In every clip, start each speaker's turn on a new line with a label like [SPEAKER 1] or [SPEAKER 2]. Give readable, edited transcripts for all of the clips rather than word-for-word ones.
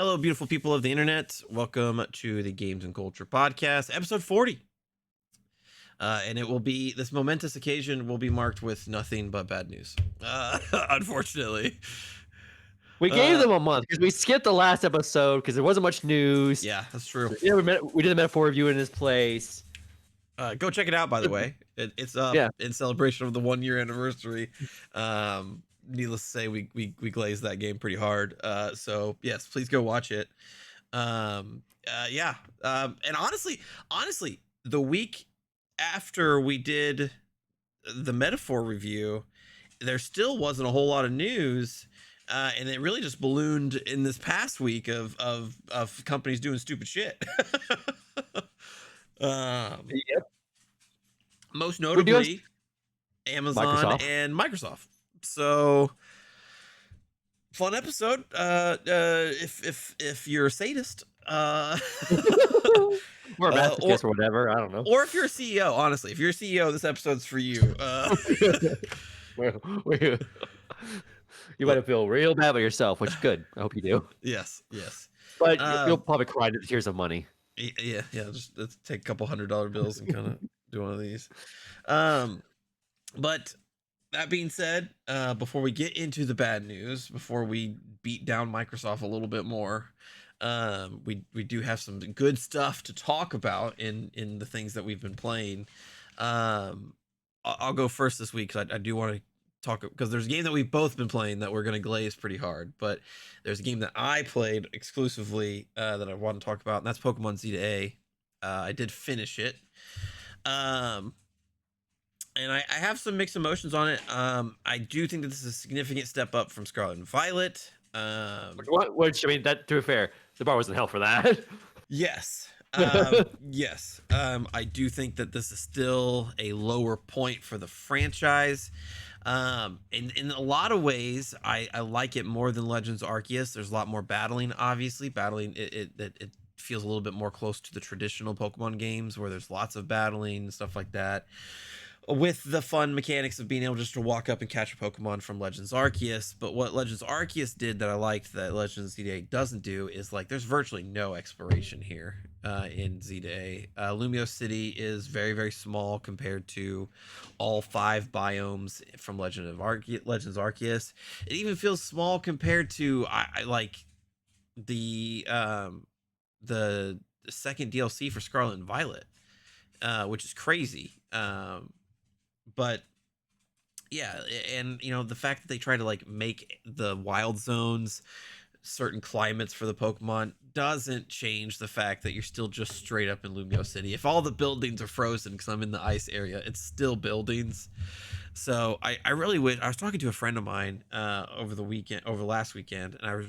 [SPEAKER 1] Hello, beautiful people of the internet. Welcome to the Games and Culture Podcast, episode 40. And it will be, this momentous occasion will be marked with nothing but bad news. Unfortunately.
[SPEAKER 2] We gave them a month because we skipped the last episode because there wasn't much news.
[SPEAKER 1] Yeah, that's true.
[SPEAKER 2] Yeah, we did a metaphor review in his place.
[SPEAKER 1] Go check it out, by the way. It's up
[SPEAKER 2] Yeah.
[SPEAKER 1] in celebration of the 1 year anniversary. Needless to say, we glazed that game pretty hard. So yes, please go watch it. Yeah. And honestly, the week after we did the metaphor review, there still wasn't a whole lot of news. And it really just ballooned in this past week of companies doing stupid shit.
[SPEAKER 2] Yep.
[SPEAKER 1] Most notably, Amazon
[SPEAKER 2] Microsoft.
[SPEAKER 1] and Microsoft. So fun episode. If you're a sadist,
[SPEAKER 2] Or a masochist or whatever. I don't know.
[SPEAKER 1] or if you're a CEO, honestly, if you're a CEO, this episode's for you.
[SPEAKER 2] You might feel real bad about yourself, which is good. I hope you do.
[SPEAKER 1] Yes.
[SPEAKER 2] But you'll probably cry to the tears of money.
[SPEAKER 1] Yeah. Just let's take a couple $100 bills and kind of do one of these. But that being said, before we get into the bad news, before we beat down Microsoft a little bit more, we do have some good stuff to talk about in the things that we've been playing. I'll go first this week because I do want to talk, because there's a game that we've both been playing that we're going to glaze pretty hard, but there's a game that I played exclusively that I want to talk about, and that's Pokemon Z to A. I did finish it. And I have some mixed emotions on it. I do think that this is a significant step up from Scarlet and Violet.
[SPEAKER 2] Which, I mean, that, to be fair, the bar wasn't hell for that.
[SPEAKER 1] Yes. Yes. I do think that this is still a lower point for the franchise. In a lot of ways, I like it more than Legends Arceus. There's a lot more battling, obviously. Battling, it feels a little bit more close to the traditional Pokemon games where there's lots of battling and stuff like that, with the fun mechanics of being able just to walk up and catch a Pokemon from Legends Arceus. But what Legends Arceus did that I liked that Legends Z-Day doesn't do is, like, there's virtually no exploration here in Z-Day. Lumiose City is very, very small compared to all 5 biomes from Legends Arceus. It even feels small compared to I like the second DLC for Scarlet and Violet, which is crazy. But yeah, and the fact that they try to, like, make the wild zones certain climates for the Pokemon doesn't change the fact that you're still just straight up in Lumiose City. If all the buildings are frozen because I'm in the ice area, it's still buildings. So I really wish, I was talking to a friend of mine over last weekend, and I was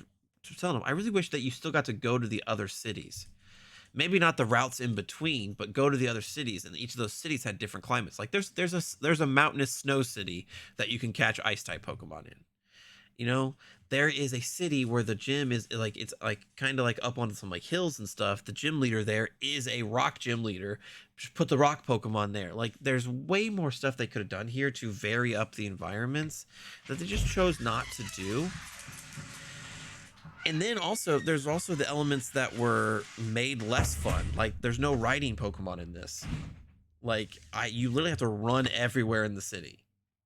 [SPEAKER 1] telling him I really wish that you still got to go to the other cities. Maybe not the routes in between, but go to the other cities, and each of those cities had different climates. Like there's a mountainous snow city that you can catch ice type Pokemon in. There is a city where the gym is, like, it's like kind of like up on some, like, hills and stuff. The gym leader there is a rock gym leader. Just put the rock Pokemon there. Like, there's way more stuff they could have done here to vary up the environments that they just chose not to do. And then there's also the elements that were made less fun. Like, there's no riding Pokemon in this. Like, you literally have to run everywhere in the city.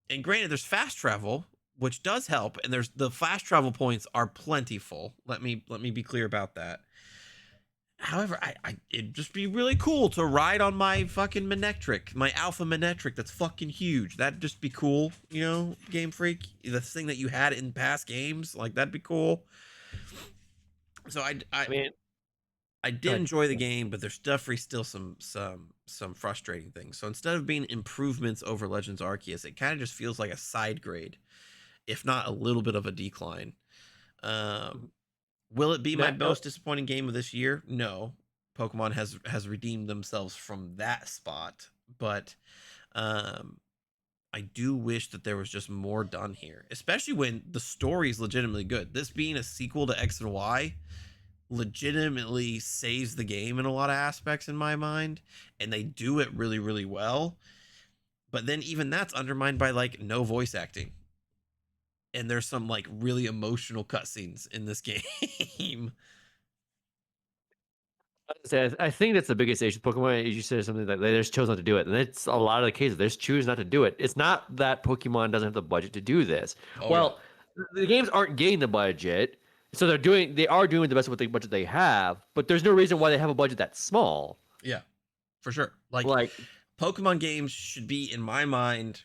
[SPEAKER 1] And granted, there's fast travel, which does help, and there's the fast travel points are plentiful. Let me be clear about that. However, it'd just be really cool to ride on my fucking Manectric, my Alpha Manectric that's fucking huge. That'd just be cool, Game Freak. The thing that you had in past games, like, that'd be cool. So I
[SPEAKER 2] mean,
[SPEAKER 1] I did enjoy the game, but there's definitely still some frustrating things. So instead of being improvements over Legends Arceus, it kind of just feels like a side grade, if not a little bit of a decline. Will it be my most disappointing game of this year? No. Pokemon has redeemed themselves from that spot, but I do wish that there was just more done here, especially when the story is legitimately good. This being a sequel to X and Y legitimately saves the game in a lot of aspects in my mind, and they do it really, really well. But then even that's undermined by, like, no voice acting, and there's some, like, really emotional cutscenes in this game.
[SPEAKER 2] I think that's the biggest issue with Pokemon. You said something that they just chose not to do it, and it's a lot of the cases. They just choose not to do it. It's not that Pokemon doesn't have the budget to do this.
[SPEAKER 1] Oh yeah.
[SPEAKER 2] Well, the games aren't getting the budget, so they are doing the best with the budget they have. But there's no reason why they have a budget that small.
[SPEAKER 1] Yeah, for sure. Like
[SPEAKER 2] Like,
[SPEAKER 1] Pokemon games should be, in my mind,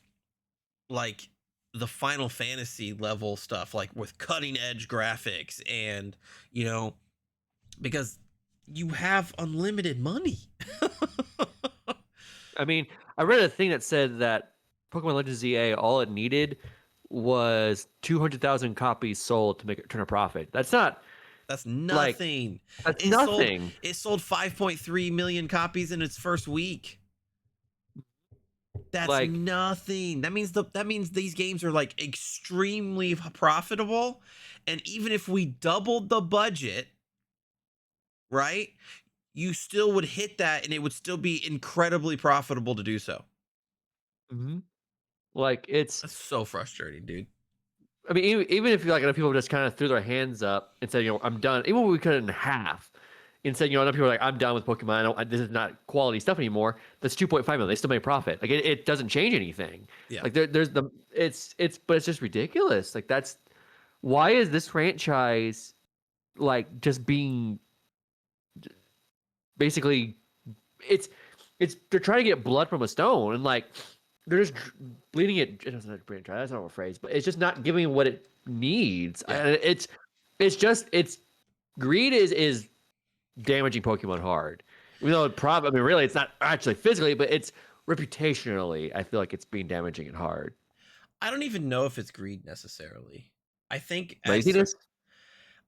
[SPEAKER 1] like the Final Fantasy level stuff, like with cutting edge graphics and, you know, because you have unlimited money.
[SPEAKER 2] I mean, I read a thing that said that Pokemon Legends ZA, all it needed was 200,000 copies sold to make it turn a profit. That's not
[SPEAKER 1] That's
[SPEAKER 2] like
[SPEAKER 1] nothing.
[SPEAKER 2] that's
[SPEAKER 1] It sold
[SPEAKER 2] nothing.
[SPEAKER 1] it sold 5.3 million copies in its first week. That's
[SPEAKER 2] Like,
[SPEAKER 1] nothing. That means these games are like extremely profitable, and even if we doubled the budget, right? You still would hit that and it would still be incredibly profitable to do so.
[SPEAKER 2] mhm. Like it's.
[SPEAKER 1] That's so frustrating, dude.
[SPEAKER 2] I mean, even if like enough people just kind of threw their hands up and said, I'm done. Even when we cut it in half and said, enough people are like, I'm done with Pokemon. This is not quality stuff anymore. That's 2.5 million. They still make profit. Like it doesn't change anything.
[SPEAKER 1] Yeah.
[SPEAKER 2] Like there's but it's just ridiculous. Like why is this franchise like just being basically it's they're trying to get blood from a stone and like they're just bleeding it. That's not that's not a phrase, but it's just not giving what it needs.
[SPEAKER 1] Yeah.
[SPEAKER 2] It's greed is damaging Pokemon hard. Even though I mean, really, it's not actually physically, but it's reputationally. I feel like it's being damaging and hard.
[SPEAKER 1] I don't even know if it's greed necessarily. I think
[SPEAKER 2] Laziness.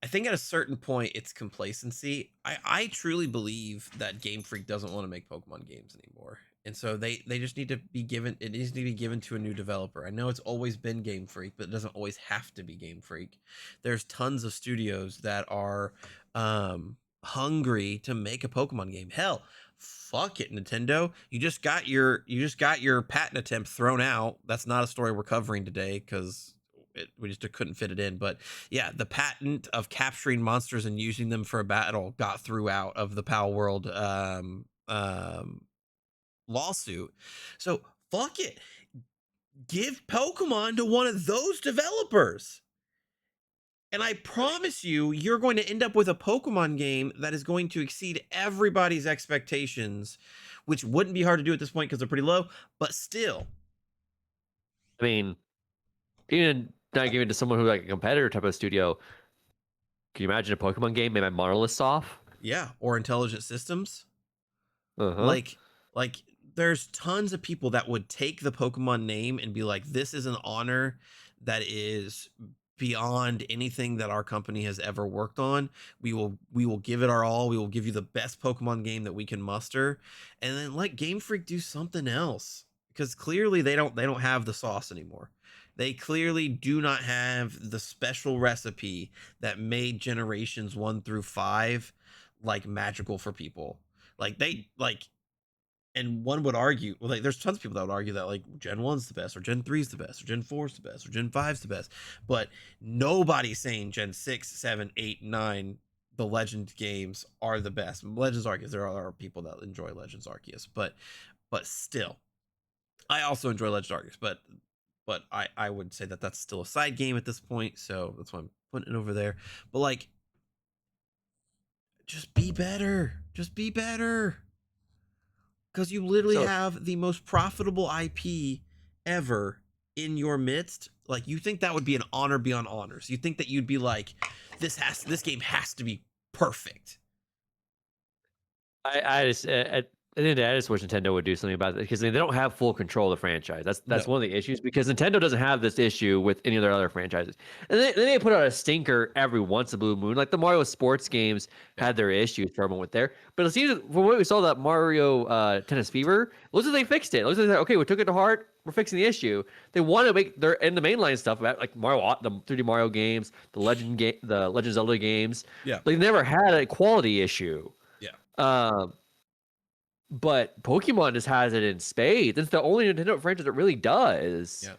[SPEAKER 1] I think at a certain point it's complacency. I truly believe that Game Freak doesn't want to make Pokemon games anymore. And so they just need to be given it needs to be given to a new developer. I know it's always been Game Freak, but it doesn't always have to be Game Freak. There's tons of studios that are hungry to make a Pokemon game. Hell, fuck it, Nintendo. You just got your patent attempt thrown out. That's not a story we're covering today because we just couldn't fit it in. But yeah, the patent of capturing monsters and using them for a battle got threw out of the Pal World lawsuit. So fuck it. Give Pokemon to one of those developers. And I promise you, you're going to end up with a Pokemon game that is going to exceed everybody's expectations, which wouldn't be hard to do at this point because they're pretty low, but still.
[SPEAKER 2] I mean, even not giving it to someone who like a competitor type of studio. Can you imagine a Pokemon game made by Monolith Soft?
[SPEAKER 1] Yeah, or Intelligent Systems.
[SPEAKER 2] Uh-huh.
[SPEAKER 1] Like there's tons of people that would take the Pokemon name and be like, this is an honor that is beyond anything that our company has ever worked on. We will give it our all. We will give you the best Pokemon game that we can muster, and then let Game Freak do something else because clearly they don't have the sauce anymore. They clearly do not have the special recipe that made generations 1 through 5 like magical for people. Like they like and one would argue, well, like there's tons of people that would argue that like Gen 1's the best, or Gen 3's the best, or Gen 4's the best, or Gen 5's the best. But nobody's saying Gen 6, 7, 8, 9, the Legend games are the best. Legends Arceus, there are people that enjoy Legends Arceus, but still, I also enjoy Legends Arceus, but I would say that that's still a side game at this point, so that's why I'm putting it over there. But like, just be better. Just be better. Because you literally have the most profitable IP ever in your midst. Like, you think that would be an honor beyond honors. You think that you'd be like, this game has to be perfect.
[SPEAKER 2] I just at the end of the day, I just wish Nintendo would do something about it because they don't have full control of the franchise. That's
[SPEAKER 1] No.
[SPEAKER 2] one of the issues because Nintendo doesn't have this issue with any of their other franchises. And they put out a stinker every once in a blue moon. Like the Mario sports games had their issues from with there. But it seems from what we saw that Mario Tennis Fever, looks like they fixed it. It looks like okay, we took it to heart. We're fixing the issue. They want to make their in the mainline stuff about like Mario, the 3D Mario games, the Legend Zelda games.
[SPEAKER 1] Yeah.
[SPEAKER 2] They never had a quality issue.
[SPEAKER 1] Yeah.
[SPEAKER 2] But Pokemon just has it in spades. It's the only Nintendo franchise that really does.
[SPEAKER 1] Yeah.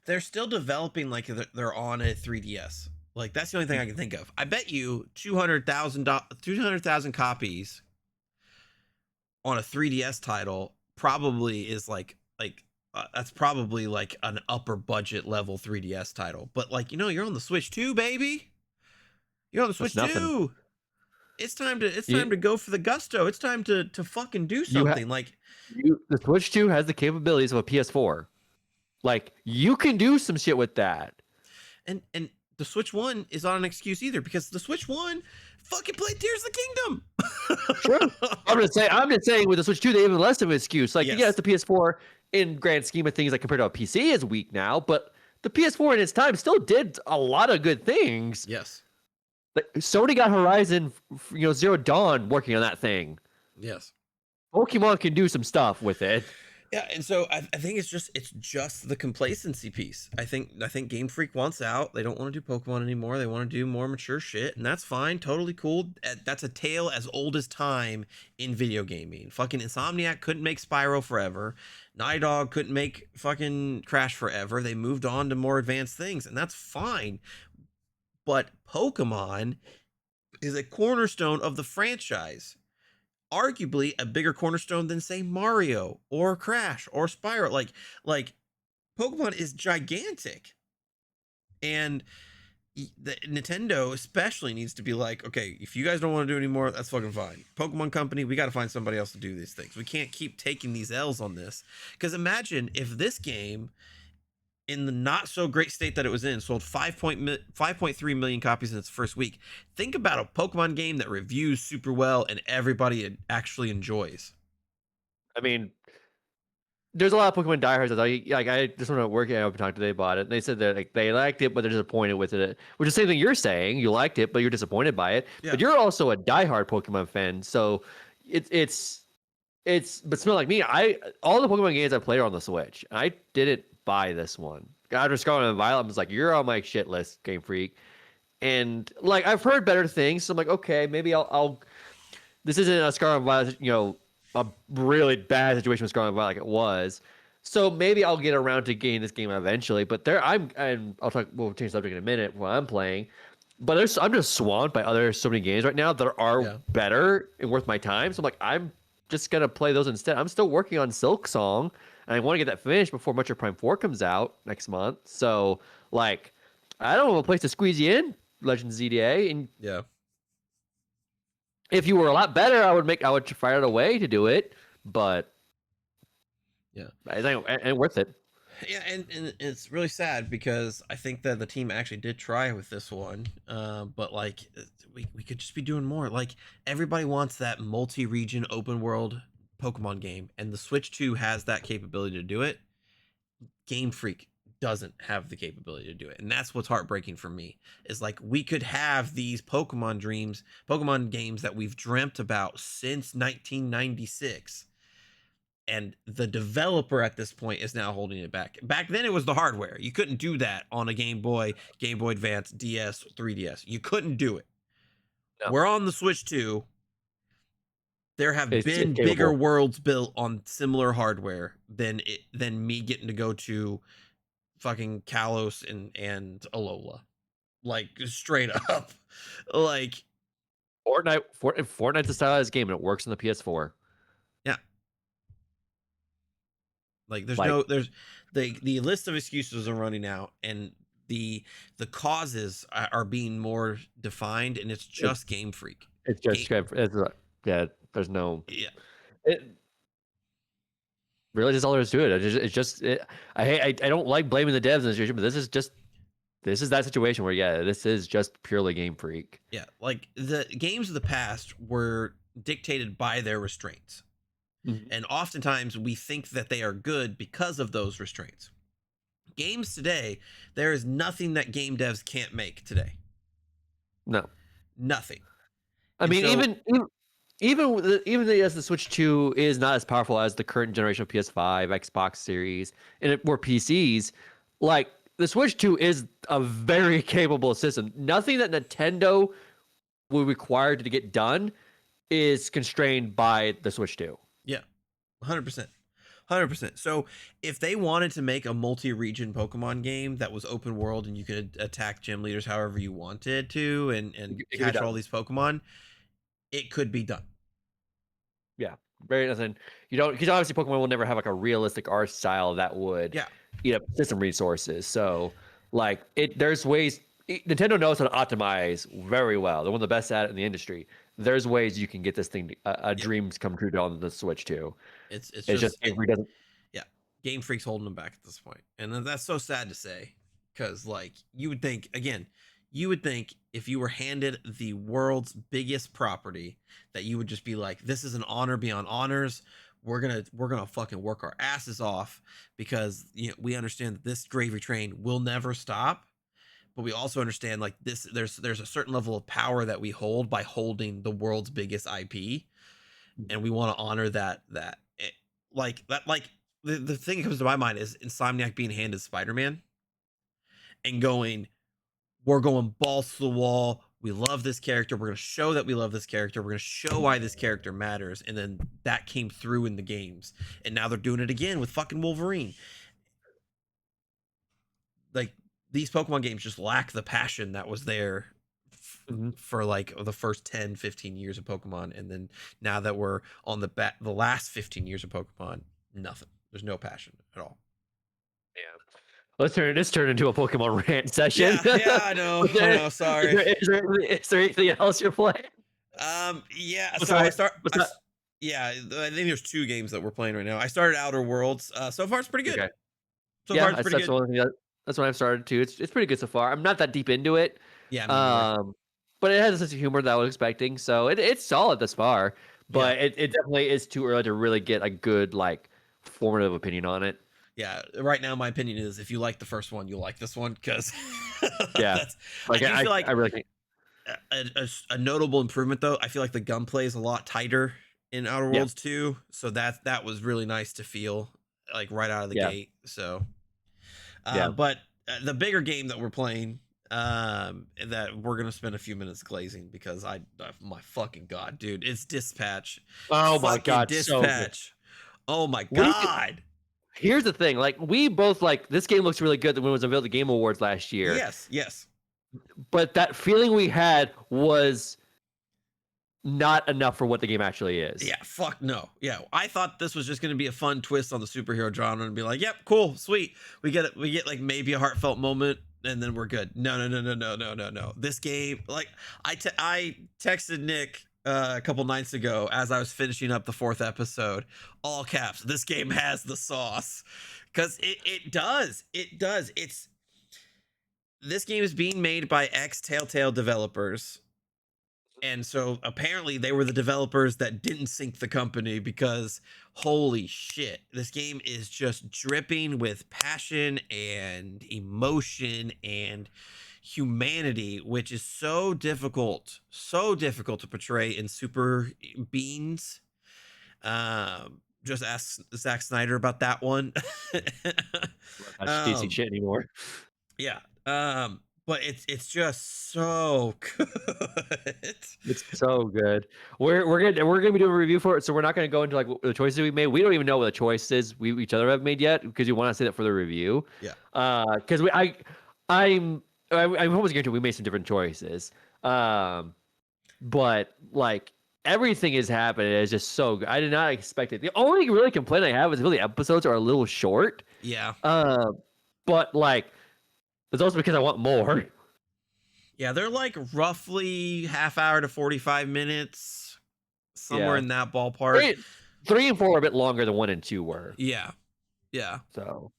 [SPEAKER 1] They're still developing like they're on a 3DS. Like that's the only thing I can think of. I bet you 200,000 copies on a 3DS title probably is that's probably like an upper budget level 3DS title. But like, you're on the Switch 2, baby. You're on the
[SPEAKER 2] That's
[SPEAKER 1] Switch
[SPEAKER 2] nothing.
[SPEAKER 1] 2. It's time to
[SPEAKER 2] You
[SPEAKER 1] go for the gusto. It's time to fucking do
[SPEAKER 2] you have
[SPEAKER 1] something. Like,
[SPEAKER 2] the Switch 2 has the capabilities of a PS4. Like you can do some shit with that.
[SPEAKER 1] and the Switch 1 is not an excuse either, because the Switch 1 fucking played Tears of the
[SPEAKER 2] True.
[SPEAKER 1] Kingdom.
[SPEAKER 2] I'm just saying with the Switch 2, they have even less of an excuse. Like, yeah,
[SPEAKER 1] Yes.
[SPEAKER 2] it's the PS4 in grand scheme of things, like compared to a PC is weak now, but the PS4 in its time still did a lot of good things.
[SPEAKER 1] Yes.
[SPEAKER 2] Like, Sony got Horizon, Zero Dawn working on that thing.
[SPEAKER 1] Yes.
[SPEAKER 2] Pokemon can do some stuff with it.
[SPEAKER 1] Yeah, and so I think it's just the complacency piece. I think Game Freak wants out. They don't want to do Pokemon anymore. They want to do more mature shit, and that's fine, totally cool. That's a tale as old as time in video gaming. Fucking Insomniac couldn't make Spyro forever. Naughty Dog couldn't make fucking Crash forever. They moved on to more advanced things, and that's fine. But Pokemon is a cornerstone of the franchise, arguably a bigger cornerstone than, say, Mario or Crash or Spyro. Like Pokemon is gigantic, and the Nintendo especially needs to be like, okay, if you guys don't want to do anymore, that's fucking fine. Pokemon Company, we got to find somebody else to do these things. We can't keep taking these L's on this, because imagine if this game, in the not so great state that it was in, sold 5.3 million copies in its first week. Think about a Pokemon game that reviews super well and everybody actually enjoys.
[SPEAKER 2] I mean, there's a lot of Pokemon diehards that I just want to work at Open Talk today about it. And they said that like they liked it, but they're disappointed with it. Which is the same thing you're saying. You liked it, but you're disappointed by it.
[SPEAKER 1] Yeah.
[SPEAKER 2] But you're also a diehard Pokemon fan, so it's but smell like me. All the Pokemon games I played are on the Switch. I didn't buy this one. After Scarlet and Violet, I was like, you're on my shit list, Game Freak. And like I've heard better things, so I'm like, okay, maybe I'll this isn't a Scarlet and Violet, a really bad situation with Scarlet and Violet like it was. So maybe I'll get around to getting this game eventually. But we'll change the subject in a minute while I'm playing. But I'm just swamped by so many games right now that are better and worth my time. So I'm like, I'm just gonna play those instead. I'm still working on Silk Song, and I want to get that finished before Metroid Prime 4 comes out next month. So like, I don't have a place to squeeze you in, Legends ZDA. And
[SPEAKER 1] Yeah.
[SPEAKER 2] if you were a lot better, I would fire out a way to do it. But
[SPEAKER 1] Yeah.
[SPEAKER 2] it ain't worth it.
[SPEAKER 1] Yeah, and it's really sad, because I think that the team actually did try with this one, but like we could just be doing more. Like, everybody wants that multi-region open world Pokemon game, and the Switch 2 has that capability to do it. Game Freak doesn't have the capability to do it, and that's what's heartbreaking for me. Is like, we could have these Pokemon games that we've dreamt about since 1996, and the developer at this point is now holding it back. Back then, it was the hardware. You couldn't do that on a Game Boy, Game Boy Advance, DS, 3DS. You couldn't do it.
[SPEAKER 2] No.
[SPEAKER 1] We're on the Switch 2. There have
[SPEAKER 2] It's
[SPEAKER 1] been
[SPEAKER 2] capable.
[SPEAKER 1] bigger worlds built on similar hardware than me getting to go to fucking Kalos and Alola. Like, straight up. Like,
[SPEAKER 2] Fortnite's a stylized game, and it works on the PS4.
[SPEAKER 1] yeah. Like,
[SPEAKER 2] Like-
[SPEAKER 1] there's the list of excuses are running out, and the causes are being more defined, and it's just Game Freak.
[SPEAKER 2] It's just yeah. There's no.
[SPEAKER 1] Yeah.
[SPEAKER 2] It really just all there is to it. I don't like blaming the devs in this situation, but this is that situation where this is just purely Game Freak.
[SPEAKER 1] Yeah, like, the games of the past were dictated by their restraints.
[SPEAKER 2] Mhm.
[SPEAKER 1] And oftentimes we think that they are good because of those restraints. Games today, there is nothing that game devs can't make today.
[SPEAKER 2] No,
[SPEAKER 1] Nothing.
[SPEAKER 2] I
[SPEAKER 1] And
[SPEAKER 2] mean
[SPEAKER 1] so-
[SPEAKER 2] even as the Switch 2 is not as powerful as the current generation of PS5, Xbox Series, and more PCs, like the Switch 2 is a very capable system. Nothing that Nintendo will require to get done is constrained by the Switch 2.
[SPEAKER 1] Yeah, 100%. 100%. So if they wanted to make a multi-region Pokemon game that was open world, and you could attack gym leaders however you wanted to, and
[SPEAKER 2] It could be
[SPEAKER 1] catch
[SPEAKER 2] done.
[SPEAKER 1] all these Pokemon, it could be done.
[SPEAKER 2] Yeah, very nothing. You don't because obviously Pokemon will never have like a realistic art style that would
[SPEAKER 1] Yeah,
[SPEAKER 2] eat up system resources. So like there's ways Nintendo knows how to optimize very well. They're one of the best at it in the industry. There's ways you can get this thing a
[SPEAKER 1] yep.
[SPEAKER 2] dreams come true on the Switch too.
[SPEAKER 1] It's
[SPEAKER 2] It's just
[SPEAKER 1] just
[SPEAKER 2] Game Freak doesn't.
[SPEAKER 1] yeah, Game Freak's holding them back at this point, and that's so sad to say, because like you would think again, you would think if you were handed the world's biggest property that you would just be like, this is an honor beyond honors. We're gonna fucking work our asses off because we understand that this gravy train will never stop, but we also understand like this there's a certain level of power that we hold by holding the world's biggest IP, and we want to honor like that like the thing that comes to my mind is Insomniac being handed Spider-Man and going, we're going balls to the wall. We love this character. We're going to show that we love this character. We're going to show why this character matters. And then that came through in the games. And now they're doing it again with fucking Wolverine. Like these Pokemon games just lack the passion that was there
[SPEAKER 2] Mhm.
[SPEAKER 1] for like the first 10, 15 years of Pokemon. And then now that we're on the last 15 years of Pokemon, nothing. There's no passion at all.
[SPEAKER 2] Yeah. Let's turn this turn into a Pokemon rant session.
[SPEAKER 1] Yeah, I know. I know. Sorry.
[SPEAKER 2] Is there anything else you're playing?
[SPEAKER 1] Yeah. So
[SPEAKER 2] Besides, besides,
[SPEAKER 1] yeah, I think there's two games that we're playing right now. I started Outer Worlds. So far it's pretty good.
[SPEAKER 2] okay.
[SPEAKER 1] So
[SPEAKER 2] Yeah,
[SPEAKER 1] far it's pretty
[SPEAKER 2] that's
[SPEAKER 1] good.
[SPEAKER 2] one thing that's what I've started too. It's pretty good so far. I'm not that deep into it.
[SPEAKER 1] Yeah, me neither.
[SPEAKER 2] Um, but it has a sense of humor that I was expecting, so it's solid thus far.
[SPEAKER 1] Yeah.
[SPEAKER 2] But it definitely is too early to really get a good like formative opinion on it.
[SPEAKER 1] Yeah. Right now, my opinion is if you like the first one, you'll like this one because
[SPEAKER 2] Yeah,
[SPEAKER 1] that's. I
[SPEAKER 2] like
[SPEAKER 1] do feel like
[SPEAKER 2] I really think,
[SPEAKER 1] a notable improvement though. I feel like the gunplay is a lot tighter in Outer
[SPEAKER 2] yeah,
[SPEAKER 1] Worlds 2, so that was really nice to feel like right out of the
[SPEAKER 2] yeah,
[SPEAKER 1] gate. So
[SPEAKER 2] yeah.
[SPEAKER 1] but the bigger game that we're playing, that we're gonna spend a few minutes glazing because my fucking god, dude, it's Dispatch,
[SPEAKER 2] Oh my
[SPEAKER 1] fucking
[SPEAKER 2] god, so good.
[SPEAKER 1] Dispatch. Oh my
[SPEAKER 2] What do you think?
[SPEAKER 1] god.
[SPEAKER 2] Here's the thing, like we both like this game looks really good when it was unveiled at the Game Awards last year,
[SPEAKER 1] Yes, yes.
[SPEAKER 2] but that feeling we had was not enough for what the game actually is.
[SPEAKER 1] Yeah, fuck no. Yeah, I thought this was just gonna be a fun twist on the superhero genre and be like, yep, cool, sweet. We get it. We get like maybe a heartfelt moment, and then we're good. No, no, no, no, no, no, no, no. This game, like, I texted Nick a couple nights ago as I was finishing up the fourth episode, all caps. This game has the sauce, because it does. It does. This game is being made by ex Telltale developers, and so apparently they were the developers that didn't sink the company because holy shit, this game is just dripping with passion and emotion and humanity, which is so difficult to portray in super beings. Just ask Zack Snyder about that one.
[SPEAKER 2] That's DC
[SPEAKER 1] um
[SPEAKER 2] shit anymore.
[SPEAKER 1] yeah. But it's just so good.
[SPEAKER 2] It's so good. We're gonna be doing a review for it, so we're not gonna go into like the choices we made. We don't even know what the choices we each other have made yet because we want to say that for the review.
[SPEAKER 1] Yeah.
[SPEAKER 2] Because I'm almost guaranteed we made some different choices. But like everything is happening is just so good. I did not expect it. The only really complaint I have is really episodes are a little short.
[SPEAKER 1] Yeah.
[SPEAKER 2] But like it's also because I want more.
[SPEAKER 1] Yeah, they're like roughly half hour to 45 minutes, somewhere
[SPEAKER 2] Yeah.
[SPEAKER 1] in that ballpark.
[SPEAKER 2] Three and four are a bit longer than 1 and 2 were.
[SPEAKER 1] Yeah. Yeah.
[SPEAKER 2] So,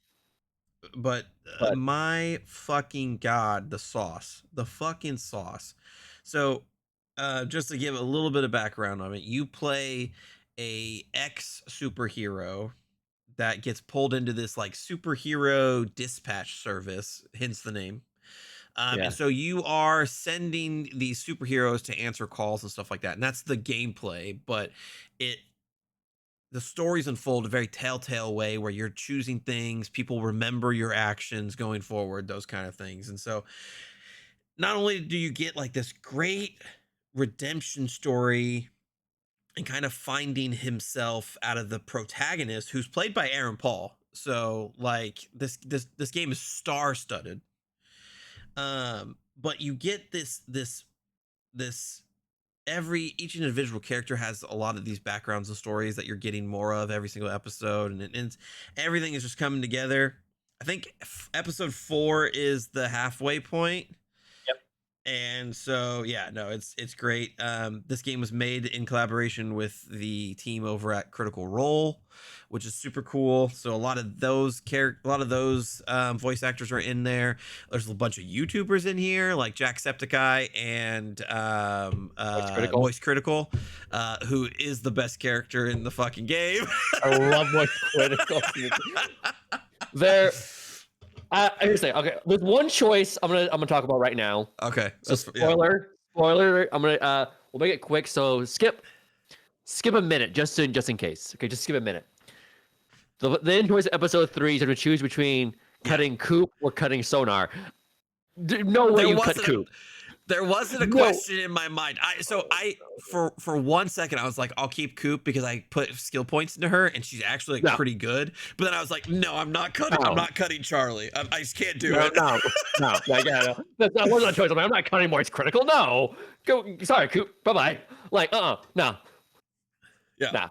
[SPEAKER 1] But
[SPEAKER 2] but
[SPEAKER 1] my fucking god, the sauce. The fucking sauce. So, just to give a little bit of background on it, you play a ex superhero that gets pulled into this like superhero dispatch service, hence the name.
[SPEAKER 2] yeah,
[SPEAKER 1] And so you are sending these superheroes to answer calls and stuff like that, and that's the gameplay. But it the stories unfold a very telltale way where you're choosing things, people remember your actions going forward, those kind of things. And so not only do you get like this great redemption story and kind of finding himself out of the protagonist who's played by Aaron Paul. So like this game is star studded. But you get this each individual character has a lot of these backgrounds and stories that you're getting more of every single episode, and everything is just coming together. I think episode 4 is the halfway point.
[SPEAKER 2] Yep.
[SPEAKER 1] And so yeah, no, it's great. This game was made in collaboration with the team over at Critical Role, which is super cool. So a lot of those voice actors are in there. There's a bunch of YouTubers in here, like Jacksepticeye and
[SPEAKER 2] Voice Critical.
[SPEAKER 1] Moist Critical, who is the best character in the fucking game.
[SPEAKER 2] I love Voice Critical. There, I here's the thing. Okay, there's one choice I'm gonna talk about right now.
[SPEAKER 1] Okay,
[SPEAKER 2] So spoiler. I'm gonna we'll make it quick. So skip a minute just in case. Okay, just skip a minute. The end choice of episode 3 is going to choose between cutting Coop or cutting Sonar. No way you cut Coop.
[SPEAKER 1] There wasn't a question in my mind. For 1 second I was like, I'll keep Coop because I put skill points into her and she's actually like pretty good. But then I was like, no, I'm not cutting Charlie. I just can't do it.
[SPEAKER 2] No. That wasn't a choice. I'm not cutting Moist Critical. No. Sorry, Coop. Bye-bye. Like, no.
[SPEAKER 1] Yeah.
[SPEAKER 2] Nah.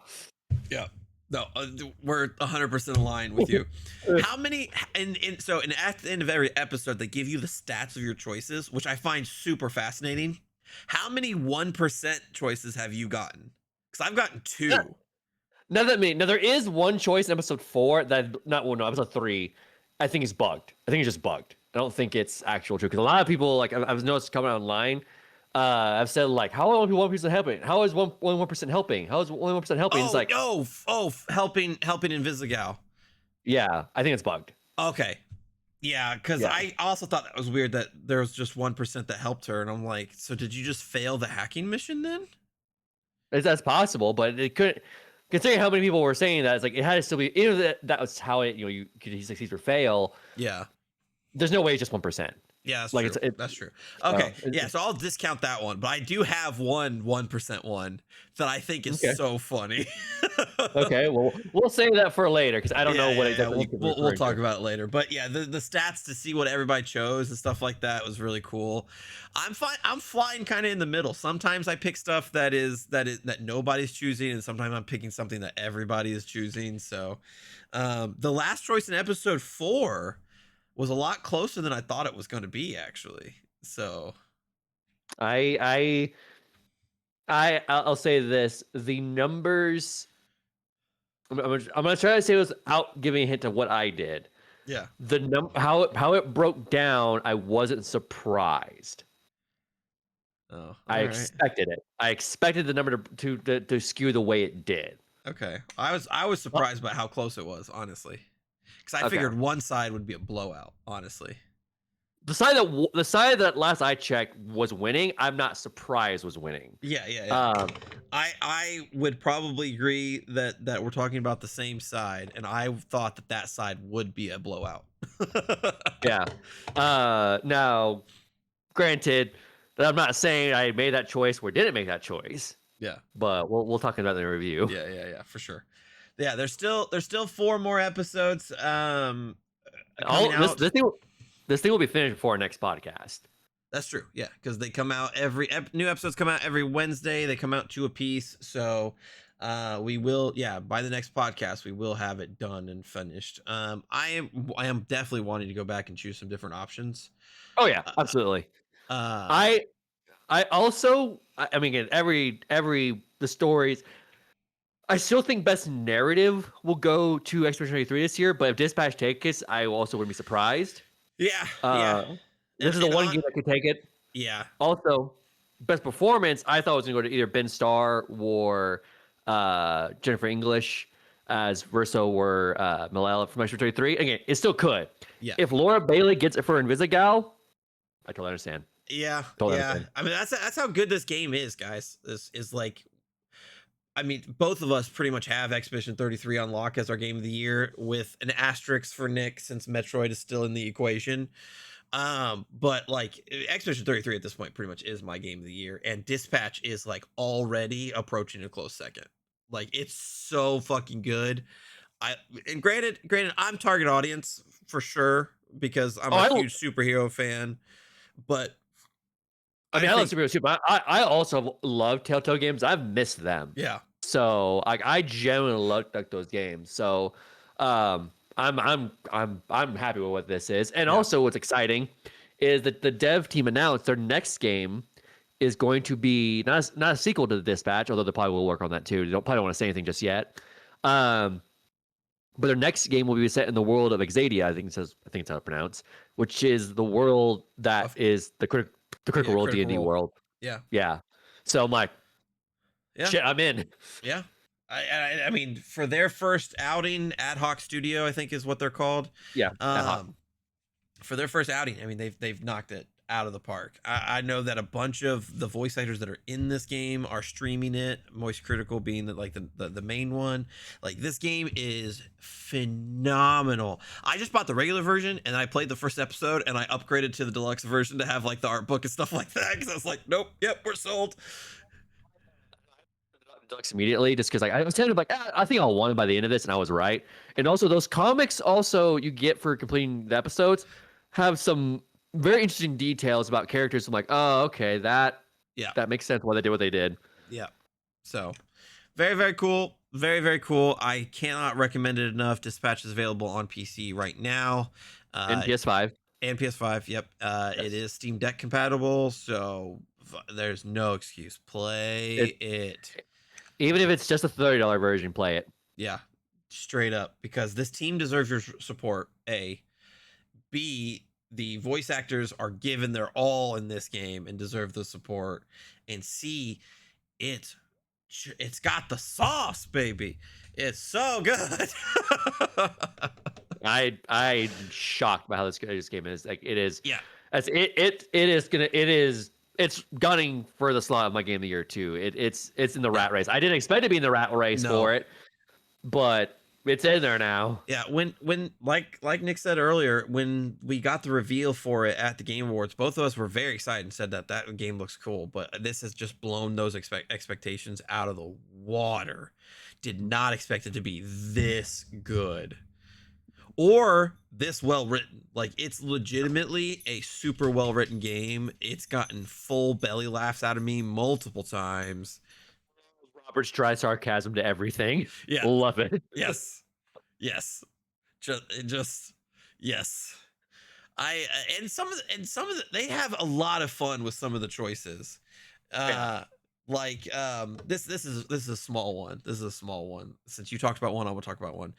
[SPEAKER 1] Yeah. No, we're 100% aligned with you. How many so at the end of every episode they give you the stats of your choices, which I find super fascinating. How many 1% choices have you gotten? Because I've gotten 2.
[SPEAKER 2] Now there is one choice in episode 4 episode 3, I think is bugged. I think it's just bugged. I don't think it's actual true because a lot of people, like I've noticed coming online, I've said like, how are only 1% helping? How is only 1% helping? How is only 1% helping?
[SPEAKER 1] Oh,
[SPEAKER 2] it's like,
[SPEAKER 1] helping Invisigal.
[SPEAKER 2] Yeah, I think it's bugged.
[SPEAKER 1] Okay. Yeah, because I also thought that was weird that there was just 1% that helped her, and I'm like, so did you just fail the hacking mission then?
[SPEAKER 2] That's possible, but it couldn't. Considering how many people were saying that, it's like it had to still be. Either that was how it, you could succeed or fail.
[SPEAKER 1] Yeah.
[SPEAKER 2] There's no way it's just 1%.
[SPEAKER 1] Yeah, that's like true. That's true. Okay, so I'll discount that one, but I do have 1% one that I think is so funny.
[SPEAKER 2] Okay, well, we'll save that for later because I don't know what exactly
[SPEAKER 1] we'll talk about it later. But yeah, the stats to see what everybody chose and stuff like that was really cool. I'm flying kind of in the middle. Sometimes I pick stuff that nobody's choosing, and sometimes I'm picking something that everybody is choosing. So, the last choice in episode 4 was a lot closer than I thought it was going to be, actually. So
[SPEAKER 2] I'll say this: the numbers. I'm gonna try to say it without giving a hint to what I did.
[SPEAKER 1] Yeah.
[SPEAKER 2] How it broke down, I wasn't surprised.
[SPEAKER 1] Oh,
[SPEAKER 2] I expected it. I expected the number to skew the way it did.
[SPEAKER 1] Okay, I was surprised by how close it was, honestly. Because I figured one side would be a blowout, honestly.
[SPEAKER 2] The side that last I checked was winning. I'm not surprised was winning.
[SPEAKER 1] Yeah. I would probably agree that we're talking about the same side, and I thought that side would be a blowout.
[SPEAKER 2] Yeah. Now, granted, I'm not saying I made that choice or didn't make that choice.
[SPEAKER 1] Yeah.
[SPEAKER 2] But we'll talk about that in the review.
[SPEAKER 1] Yeah, for sure. Yeah, there's still 4 more episodes. This
[SPEAKER 2] thing will be finished before our next podcast.
[SPEAKER 1] That's true. Yeah, because they come out new episodes come out every Wednesday. They come out 2 a piece. So we will, by the next podcast we will have it done and finished. I am definitely wanting to go back and choose some different options.
[SPEAKER 2] Oh yeah, absolutely. I also, I mean, again, the stories. I still think best narrative will go to Expedition 33 this year, but if Dispatch takes it, I also wouldn't be surprised.
[SPEAKER 1] Yeah.
[SPEAKER 2] This is the one game that could take it.
[SPEAKER 1] Yeah.
[SPEAKER 2] Also, best performance, I thought it was going to go to either Ben Starr or Jennifer English as Verso or Malala from Expedition 33. Again, it still could.
[SPEAKER 1] Yeah.
[SPEAKER 2] If Laura Bailey gets it for Invisigal, I totally understand.
[SPEAKER 1] Yeah. Understand. I mean, that's how good this game is, guys. This is like, I mean, both of us pretty much have Expedition 33 on lock as our game of the year, with an asterisk for Nick since Metroid is still in the equation. But like Expedition 33 at this point pretty much is my game of the year, and Dispatch is like already approaching a close second. Like, it's so fucking good. Granted, I'm target audience for sure because I'm a huge superhero fan, but
[SPEAKER 2] I
[SPEAKER 1] I
[SPEAKER 2] mean, I love
[SPEAKER 1] think
[SPEAKER 2] superheroes too, but I also love Telltale games. I've missed them.
[SPEAKER 1] yeah,
[SPEAKER 2] So I genuinely like those games. So I'm happy with what this is. And
[SPEAKER 1] yeah.
[SPEAKER 2] also what's exciting is that the dev team announced their next game is going to be not a sequel to the Dispatch, although they probably will work on that too. They probably don't want to say anything just yet. Um, but their next game will be set in the world of Exadia. I think it's how to pronounce, which is the world that
[SPEAKER 1] Of,
[SPEAKER 2] is the Critical
[SPEAKER 1] yeah,
[SPEAKER 2] Role D
[SPEAKER 1] Critical
[SPEAKER 2] and D
[SPEAKER 1] Role.
[SPEAKER 2] world.
[SPEAKER 1] Yeah,
[SPEAKER 2] Yeah. So I'm like,
[SPEAKER 1] yeah,
[SPEAKER 2] shit, I'm in.
[SPEAKER 1] yeah. I mean, for their first outing, Ad Hoc Studio, I think is what they're called.
[SPEAKER 2] Yeah, ad hoc.
[SPEAKER 1] Um, for their first outing, I mean, they've knocked it out of the park. I know that a bunch of the voice actors that are in this game are streaming it. Moist Critical being the main one. Like this game is phenomenal. I just bought the regular version and I played the first episode and I upgraded to the deluxe version to have like the art book and stuff like that because I was like, nope, yep, we're sold.
[SPEAKER 2] Deluxe immediately just because like I was telling him like I think I'll want it by the end of this, and I was right. And also those comics also you get for completing the episodes have some very interesting details about characters. I'm like, oh, okay,
[SPEAKER 1] Yeah,
[SPEAKER 2] that makes sense why they did what they did.
[SPEAKER 1] yeah. So very, very cool. Very, very cool. I cannot recommend it enough. Dispatch is available on PC right now.
[SPEAKER 2] And PS5.
[SPEAKER 1] And PS5. Yep.
[SPEAKER 2] Yes.
[SPEAKER 1] It is Steam Deck compatible, so there's no excuse. Play
[SPEAKER 2] It,
[SPEAKER 1] it.
[SPEAKER 2] even if it's just a $30 version, play it.
[SPEAKER 1] Yeah, straight up. Because this team deserves your support. A. B. The voice actors are given their all in this game and deserve the support. And C. It it's got the sauce, baby. It's so good.
[SPEAKER 2] I'm shocked by how this game is. Like it is.
[SPEAKER 1] Yeah.
[SPEAKER 2] As it's gunning for the slot of my game of the year too. It's in the rat race. I didn't expect to be in the rat race
[SPEAKER 1] No.
[SPEAKER 2] for it, but it's in there now.
[SPEAKER 1] Yeah, when like Nick said earlier, when we got the reveal for it at the Game Awards, both of us were very excited and said that game looks cool. But this has just blown those expectations out of the water. Did not expect it to be this good or this well written. Like it's legitimately a super well written game. It's gotten full belly laughs out of me multiple times.
[SPEAKER 2] Robert's dry sarcasm to everything.
[SPEAKER 1] Yeah.
[SPEAKER 2] Love it.
[SPEAKER 1] Yes. Yes. Just yes. I and some of the, they have a lot of fun with some of the choices. Like this is a small one. This is a small one. Since you talked about one, I will talk about one.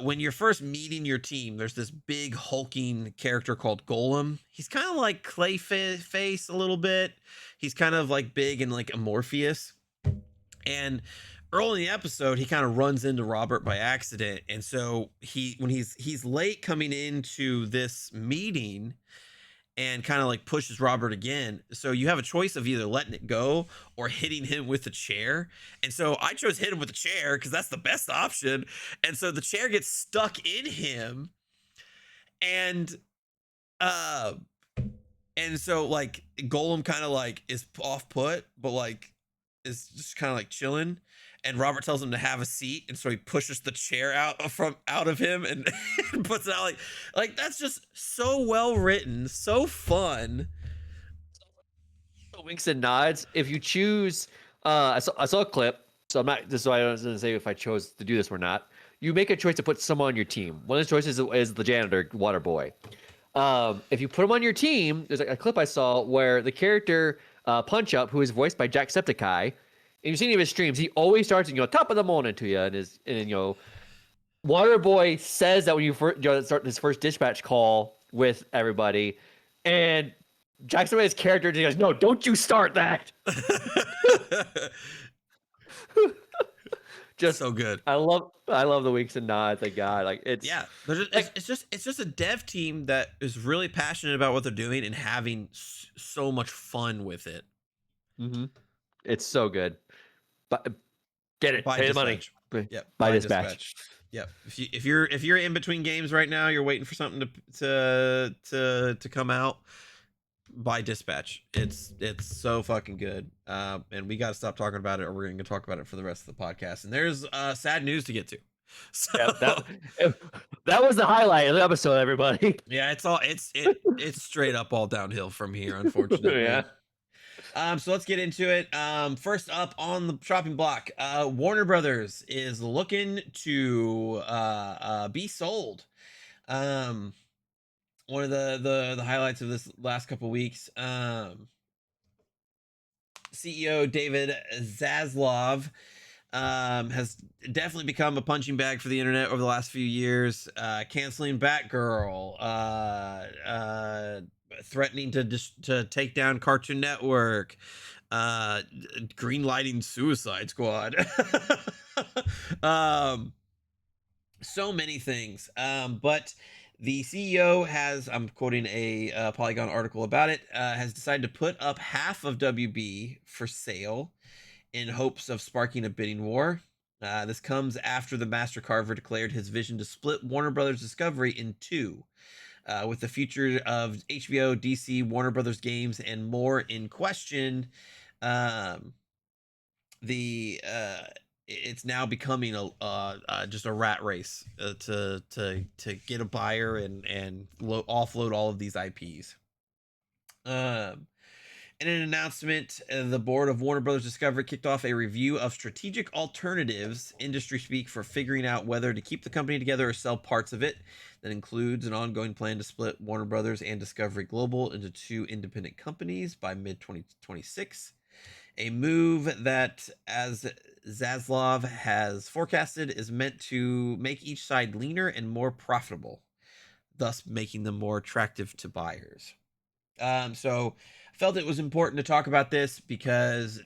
[SPEAKER 1] When you're first meeting your team, there's this big hulking character called Golem. He's kind of like Clayface a little bit. He's kind of like big and like amorphous. And early in the episode, he kind of runs into Robert by accident. And so when he's late coming into this meeting and kind of like pushes Robert again. So you have a choice of either letting it go or hitting him with the chair. And so I chose hit him with the chair because that's the best option. And so the chair gets stuck in him. And so like Golem kind of like is off put, but like is just kind of like chilling, and Robert tells him to have a seat, and so he pushes the chair out of him and, and puts it out like that's just so well written, so fun.
[SPEAKER 2] Winks and nods. If you choose, I saw a clip, so I'm not. This is why I was going to say if I chose to do this or not. You make a choice to put someone on your team. One of the choices is the janitor, Water Boy. If you put him on your team, there's a clip I saw where the character Punch Up, who is voiced by Jacksepticeye, and you've seen any of his streams, he always starts top of the morning to you, and Water Boy says that when you start this first dispatch call with everybody, and Jacksepticeye's character goes, "No, don't you start that."
[SPEAKER 1] Just so good.
[SPEAKER 2] I love the winks and nods they got. Like it's
[SPEAKER 1] it's just a dev team that is really passionate about what they're doing and having so much fun with it.
[SPEAKER 2] Mm-hmm. It's so good. But get it,
[SPEAKER 1] buy
[SPEAKER 2] pay
[SPEAKER 1] Dispatch.
[SPEAKER 2] the money.
[SPEAKER 1] Yep,
[SPEAKER 2] buy Dispatch.
[SPEAKER 1] Yep. If you're in between games right now, you're waiting for something to come out. Buy Dispatch. It's so fucking good. And we got to stop talking about it, or we're going to talk about it for the rest of the podcast. And there's sad news to get to. So
[SPEAKER 2] that was the highlight of the episode, everybody.
[SPEAKER 1] Yeah, it's straight up all downhill from here, unfortunately.
[SPEAKER 2] Yeah.
[SPEAKER 1] So let's get into it. First up on the shopping block, Warner Brothers is looking to be sold. Um, One of the highlights of this last couple weeks. CEO David Zaslav has definitely become a punching bag for the internet over the last few years, canceling Batgirl, threatening to take down Cartoon Network, green lighting Suicide Squad. um, so many things. But the CEO has, I'm quoting a Polygon article about it, has decided to put up half of WB for sale in hopes of sparking a bidding war. This comes after the Master Carver declared his vision to split Warner Brothers Discovery in two, with the future of HBO, DC, Warner Brothers games, and more in question. Um, the it's now becoming a just a rat race to get a buyer and offload all of these IPs. Um, in an announcement, the board of Warner Brothers Discovery kicked off a review of strategic alternatives, industry speak for figuring out whether to keep the company together or sell parts of it. That includes an ongoing plan to split Warner Brothers and Discovery Global into two independent companies by mid 2026. A move that, as Zaslav has forecasted, is meant to make each side leaner and more profitable, thus making them more attractive to buyers. So I felt it was important to talk about this because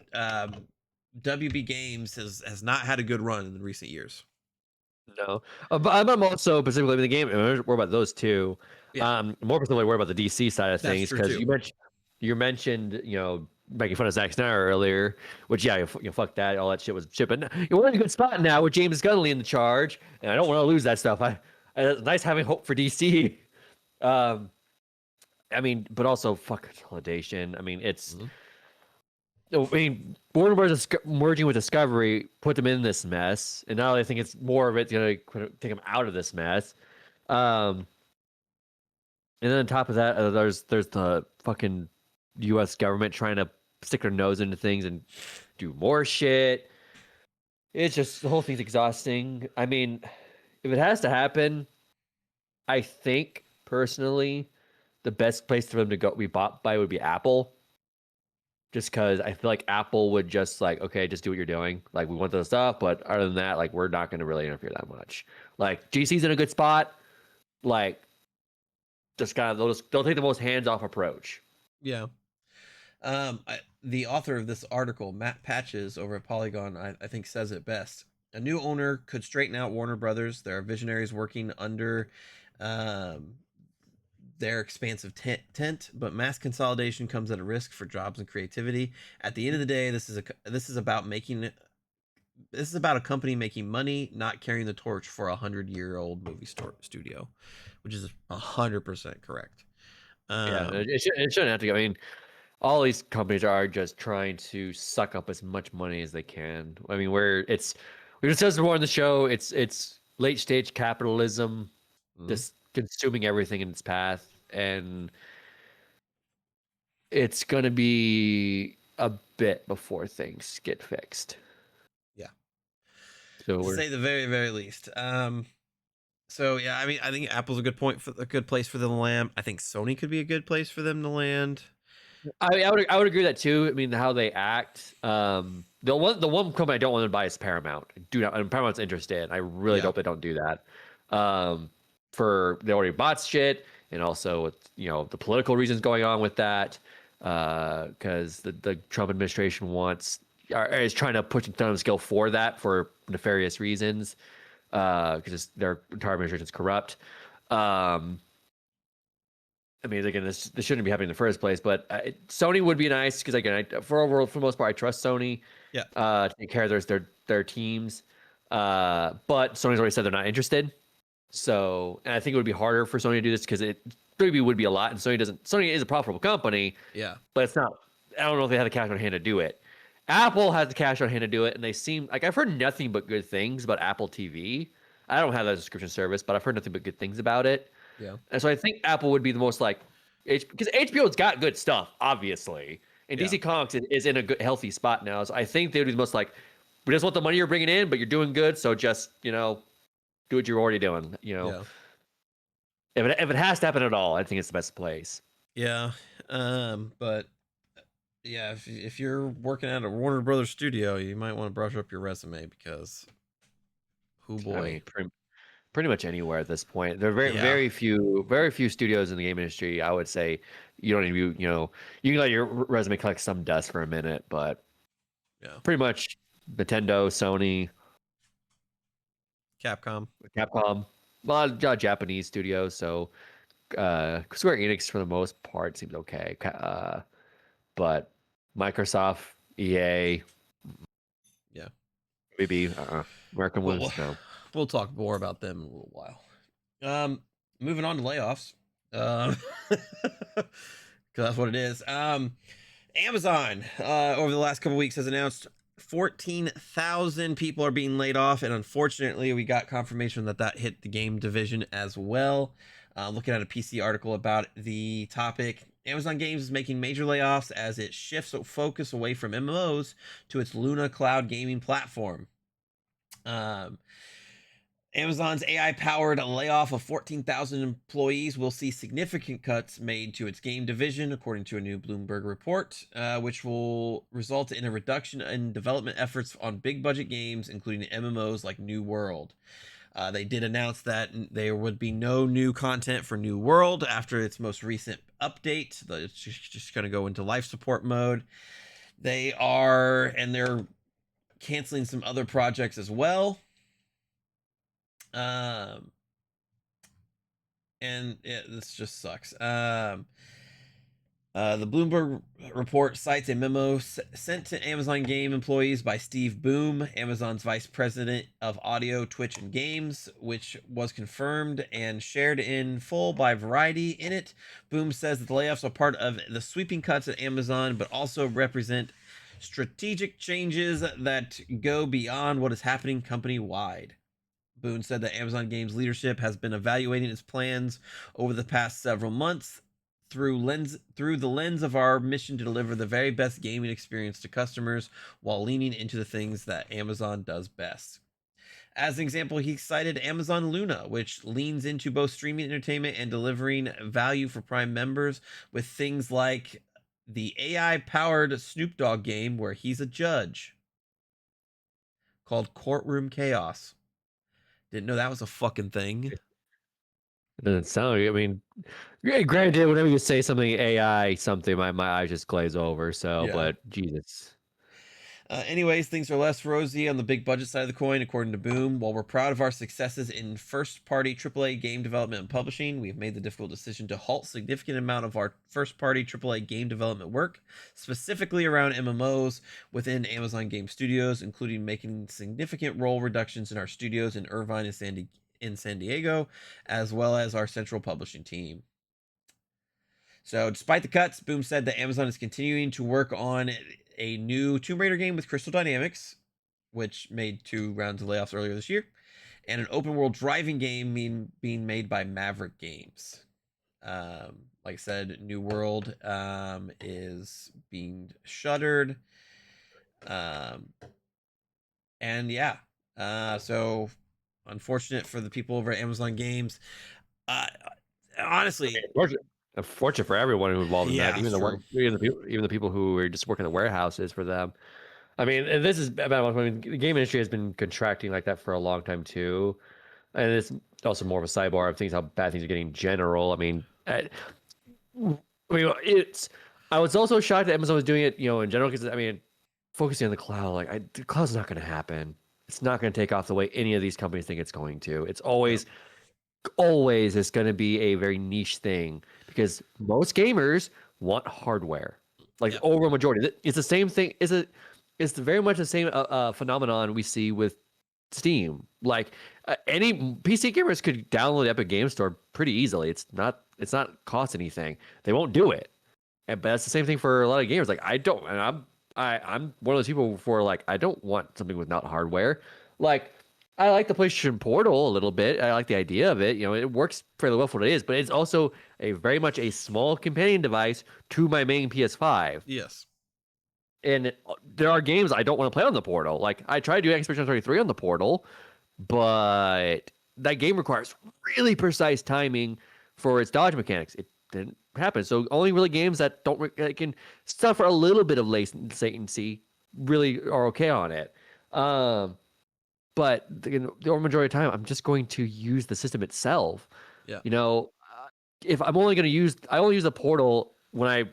[SPEAKER 1] WB Games has not had a good run in the recent years.
[SPEAKER 2] No, but I'm also specifically in the game. I'm worried about those two.
[SPEAKER 1] Yeah,
[SPEAKER 2] More specifically worried about the DC side of
[SPEAKER 1] that's
[SPEAKER 2] things
[SPEAKER 1] true
[SPEAKER 2] because
[SPEAKER 1] too.
[SPEAKER 2] you mentioned making fun of Zack Snyder earlier, which fuck that, all that shit was shit. But you're in a good spot now with James Gunn leading the charge, and I don't want to lose that stuff. It's nice having hope for DC. Um, I mean, but also fuck consolidation. I mean, it's.
[SPEAKER 1] Mhm.
[SPEAKER 2] I mean, Warner Bros. Merging with Discovery put them in this mess, and now I think it's more of it going to take them out of this mess. Um, and then on top of that, there's the fucking U.S. government trying to stick their nose into things and do more shit. It's just the whole thing's exhausting. I mean, if it has to happen, I think personally, the best place for them to go be bought by would be Apple. Just because I feel like Apple would just like, okay, just do what you're doing. Like, we want the stuff, but other than that, like, we're not going to really interfere that much. Like, GC's in a good spot. Like, just kind of they'll take the most hands off approach.
[SPEAKER 1] Yeah. The author of this article, Matt Patches over at Polygon, I think says it best. A new owner could straighten out Warner Brothers. There are visionaries working under um, their expansive tent, but mass consolidation comes at a risk for jobs and creativity. At the end of the day, this is about a company making money, not carrying the torch for 100-year-old movie studio, which is 100% correct.
[SPEAKER 2] Yeah,
[SPEAKER 1] Um,
[SPEAKER 2] it shouldn't have to go. I mean, all these companies are just trying to suck up as much money as they can. I mean, we discussed before on the show. It's late stage capitalism,
[SPEAKER 1] mhm.
[SPEAKER 2] just consuming everything in its path, and it's gonna be a bit before things get fixed.
[SPEAKER 1] Yeah,
[SPEAKER 2] So
[SPEAKER 1] to
[SPEAKER 2] we're
[SPEAKER 1] say the very very least. So yeah, I mean, I think Apple's a good place for them to land. I think Sony could be a good place for them to land.
[SPEAKER 2] I would agree with that too. I mean, how they act. The one company I don't want to buy is Paramount. I do not. And Paramount's interested. I really
[SPEAKER 1] Yeah,
[SPEAKER 2] hope they don't do that. For they already bought shit, and also with the political reasons going on with that, because the Trump administration is trying to push them on the scale for that for nefarious reasons, because their entire administration is corrupt. Um, I mean, again, this shouldn't be happening in the first place, but Sony would be nice because again, for the most part, I trust Sony
[SPEAKER 1] yeah,
[SPEAKER 2] to take care of their teams. But Sony's already said they're not interested. So, and I think it would be harder for Sony to do this because it maybe would be a lot, and Sony doesn't. Sony is a profitable company,
[SPEAKER 1] yeah,
[SPEAKER 2] but it's not. I don't know if they have the cash on hand to do it. Apple has the cash on hand to do it, and they seem like I've heard nothing but good things about Apple TV. I don't have that subscription service, but I've heard nothing but good things about it.
[SPEAKER 1] yeah.
[SPEAKER 2] And so I think Apple would be the most like, because HBO's got good stuff, obviously. And
[SPEAKER 1] Yeah.
[SPEAKER 2] DC Comics is in a good, healthy spot now. So I think they would be the most like, we just want the money you're bringing in, but you're doing good. So just, do what you're already doing.
[SPEAKER 1] Yeah.
[SPEAKER 2] If it has to happen at all, I think it's the best place.
[SPEAKER 1] Yeah. But yeah, if you're working at a Warner Brothers studio, you might want to brush up your resume because, oh
[SPEAKER 2] I
[SPEAKER 1] boy.
[SPEAKER 2] mean, pretty much anywhere at this point. There are very,
[SPEAKER 1] Yeah.
[SPEAKER 2] very few studios in the game industry. I would say you don't need to be, you can let your resume collect some dust for a minute, but
[SPEAKER 1] Yeah.
[SPEAKER 2] pretty much Nintendo, Sony,
[SPEAKER 1] Capcom.
[SPEAKER 2] Capcom, a lot of Japanese studios. So Square Enix for the most part seems okay. But Microsoft, EA,
[SPEAKER 1] Yeah.
[SPEAKER 2] maybe American
[SPEAKER 1] Well,
[SPEAKER 2] Wounds, no.
[SPEAKER 1] we'll talk more about them in a little while. Moving on to layoffs. 'Cause that's what it is. Amazon, over the last couple weeks has announced 14,000 people are being laid off, and unfortunately, we got confirmation that hit the game division as well. Looking at a PC article about the topic, Amazon Games is making major layoffs as it shifts focus away from MMOs to its Luna cloud gaming platform. Amazon's AI-powered layoff of 14,000 employees will see significant cuts made to its game division, according to a new Bloomberg report, which will result in a reduction in development efforts on big-budget games, including MMOs like New World. They did announce that there would be no new content for New World after its most recent update. It's just going to go into life support mode. They're canceling some other projects as well. This just sucks. The Bloomberg report cites a memo sent to Amazon Game employees by Steve Boom, Amazon's vice president of audio, Twitch, and games, which was confirmed and shared in full by Variety. In it, Boom says that the layoffs are part of the sweeping cuts at Amazon, but also represent strategic changes that go beyond what is happening company-wide. Boone said that Amazon Games leadership has been evaluating its plans over the past several months through the lens of our mission to deliver the very best gaming experience to customers while leaning into the things that Amazon does best. As an example, he cited Amazon Luna, which leans into both streaming entertainment and delivering value for Prime members with things like the AI-powered Snoop Dogg game where he's a judge called Courtroom Chaos. Didn't know that was a fucking thing.
[SPEAKER 2] It doesn't sound. I mean, granted, whenever you say something AI, something, my eyes just glaze over. So,
[SPEAKER 1] Yeah.
[SPEAKER 2] but Jesus.
[SPEAKER 1] Anyways, things are less rosy on the big budget side of the coin, according to Boom. While we're proud of our successes in first-party AAA game development and publishing, we've made the difficult decision to halt significant amount of our first-party AAA game development work, specifically around MMOs within Amazon Game Studios, including making significant role reductions in our studios in Irvine and San Diego, as well as our central publishing team. So, despite the cuts, Boom said that Amazon is continuing to work on a new Tomb Raider game with Crystal Dynamics, which made 2 rounds of layoffs earlier this year, and an open world driving game being made by Maverick Games. Like I said, New World is being shuttered. And yeah, so unfortunate for the people over at Amazon Games. Honestly,
[SPEAKER 2] Unfortunate for everyone who's involved in
[SPEAKER 1] yeah,
[SPEAKER 2] that, even the people who are just working in the warehouses for them. I mean, and this is about. I mean, the game industry has been contracting like that for a long time too, and it's also more of a sidebar of things how bad things are getting in general. I mean, it's. I was also shocked that Amazon was doing it, in general, because I mean, focusing on the cloud, the cloud's not going to happen. It's not going to take off the way any of these companies think it's going to. It's always is going to be a very niche thing because most gamers want hardware, over majority. It's the same thing. It's very much the same phenomenon we see with Steam. Any PC gamers could download the Epic Game Store pretty easily. It's not cost anything. They won't do it. But that's the same thing for a lot of gamers. I'm one of those people I don't want something with not hardware. I like the PlayStation Portal a little bit. I like the idea of it. It works fairly well for what it is, but it's also very much a small companion device to my main PS5.
[SPEAKER 1] Yes.
[SPEAKER 2] there are games I don't want to play on the Portal. Like I tried to do Expedition 33 on the Portal, but that game requires really precise timing for its dodge mechanics. It didn't happen. So only really games that that can suffer a little bit of latency really are okay on it. But the majority of the time, I'm just going to use the system itself.
[SPEAKER 1] Yeah.
[SPEAKER 2] If I'm only going to use, I only use the Portal when I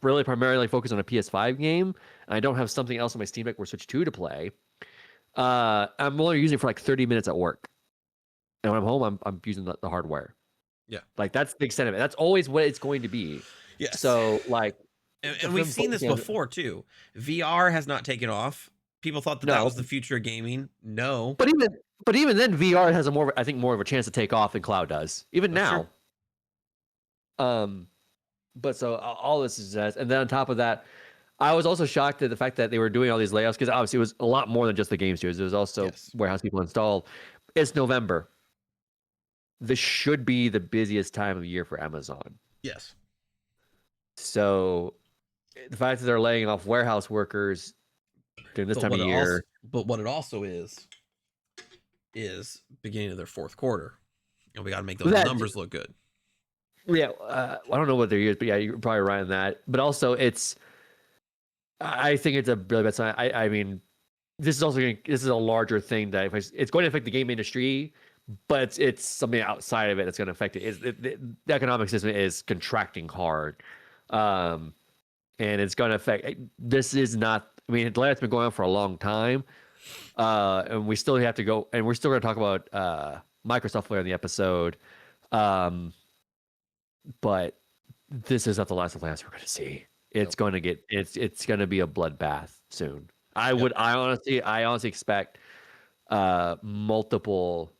[SPEAKER 2] really primarily focus on a PS5 game, and I don't have something else on my Steam Deck or Switch 2 to play. I'm only using it for like 30 minutes at work. And when I'm home, I'm using the hardware.
[SPEAKER 1] Yeah.
[SPEAKER 2] Like that's the extent of it. That's always what it's going to be.
[SPEAKER 1] Yes.
[SPEAKER 2] So like,
[SPEAKER 1] and we've seen this before too. VR has not taken off. People thought that was the future of gaming. No.
[SPEAKER 2] But even then, VR has more of a chance to take off than cloud does. Even that's now. True. But so all this is, and then on top of that, I was also shocked at the fact that they were doing all these layoffs because obviously it was a lot more than just the game studios. There was also warehouse people installed. It's November. This should be the busiest time of year for Amazon.
[SPEAKER 1] Yes.
[SPEAKER 2] So the fact that they're laying off warehouse workers during this time of year.
[SPEAKER 1] But what it also is beginning of their fourth quarter. And we got to make those numbers look good.
[SPEAKER 2] Yeah, I don't know what their years, but yeah, you're probably right on that. But also, I think it's a really bad sign. I mean, this is a larger thing that it's going to affect the game industry, but it's something outside of it that's going to affect it. The economic system is contracting hard, and it's going to affect. This is not. I mean, the layoff's been going on for a long time, and we still have to go, and we're still going to talk about Microsoft later in the episode. But this is not the last of layoffs we're going to see. It's going to get it's going to be a bloodbath soon. I honestly expect multiple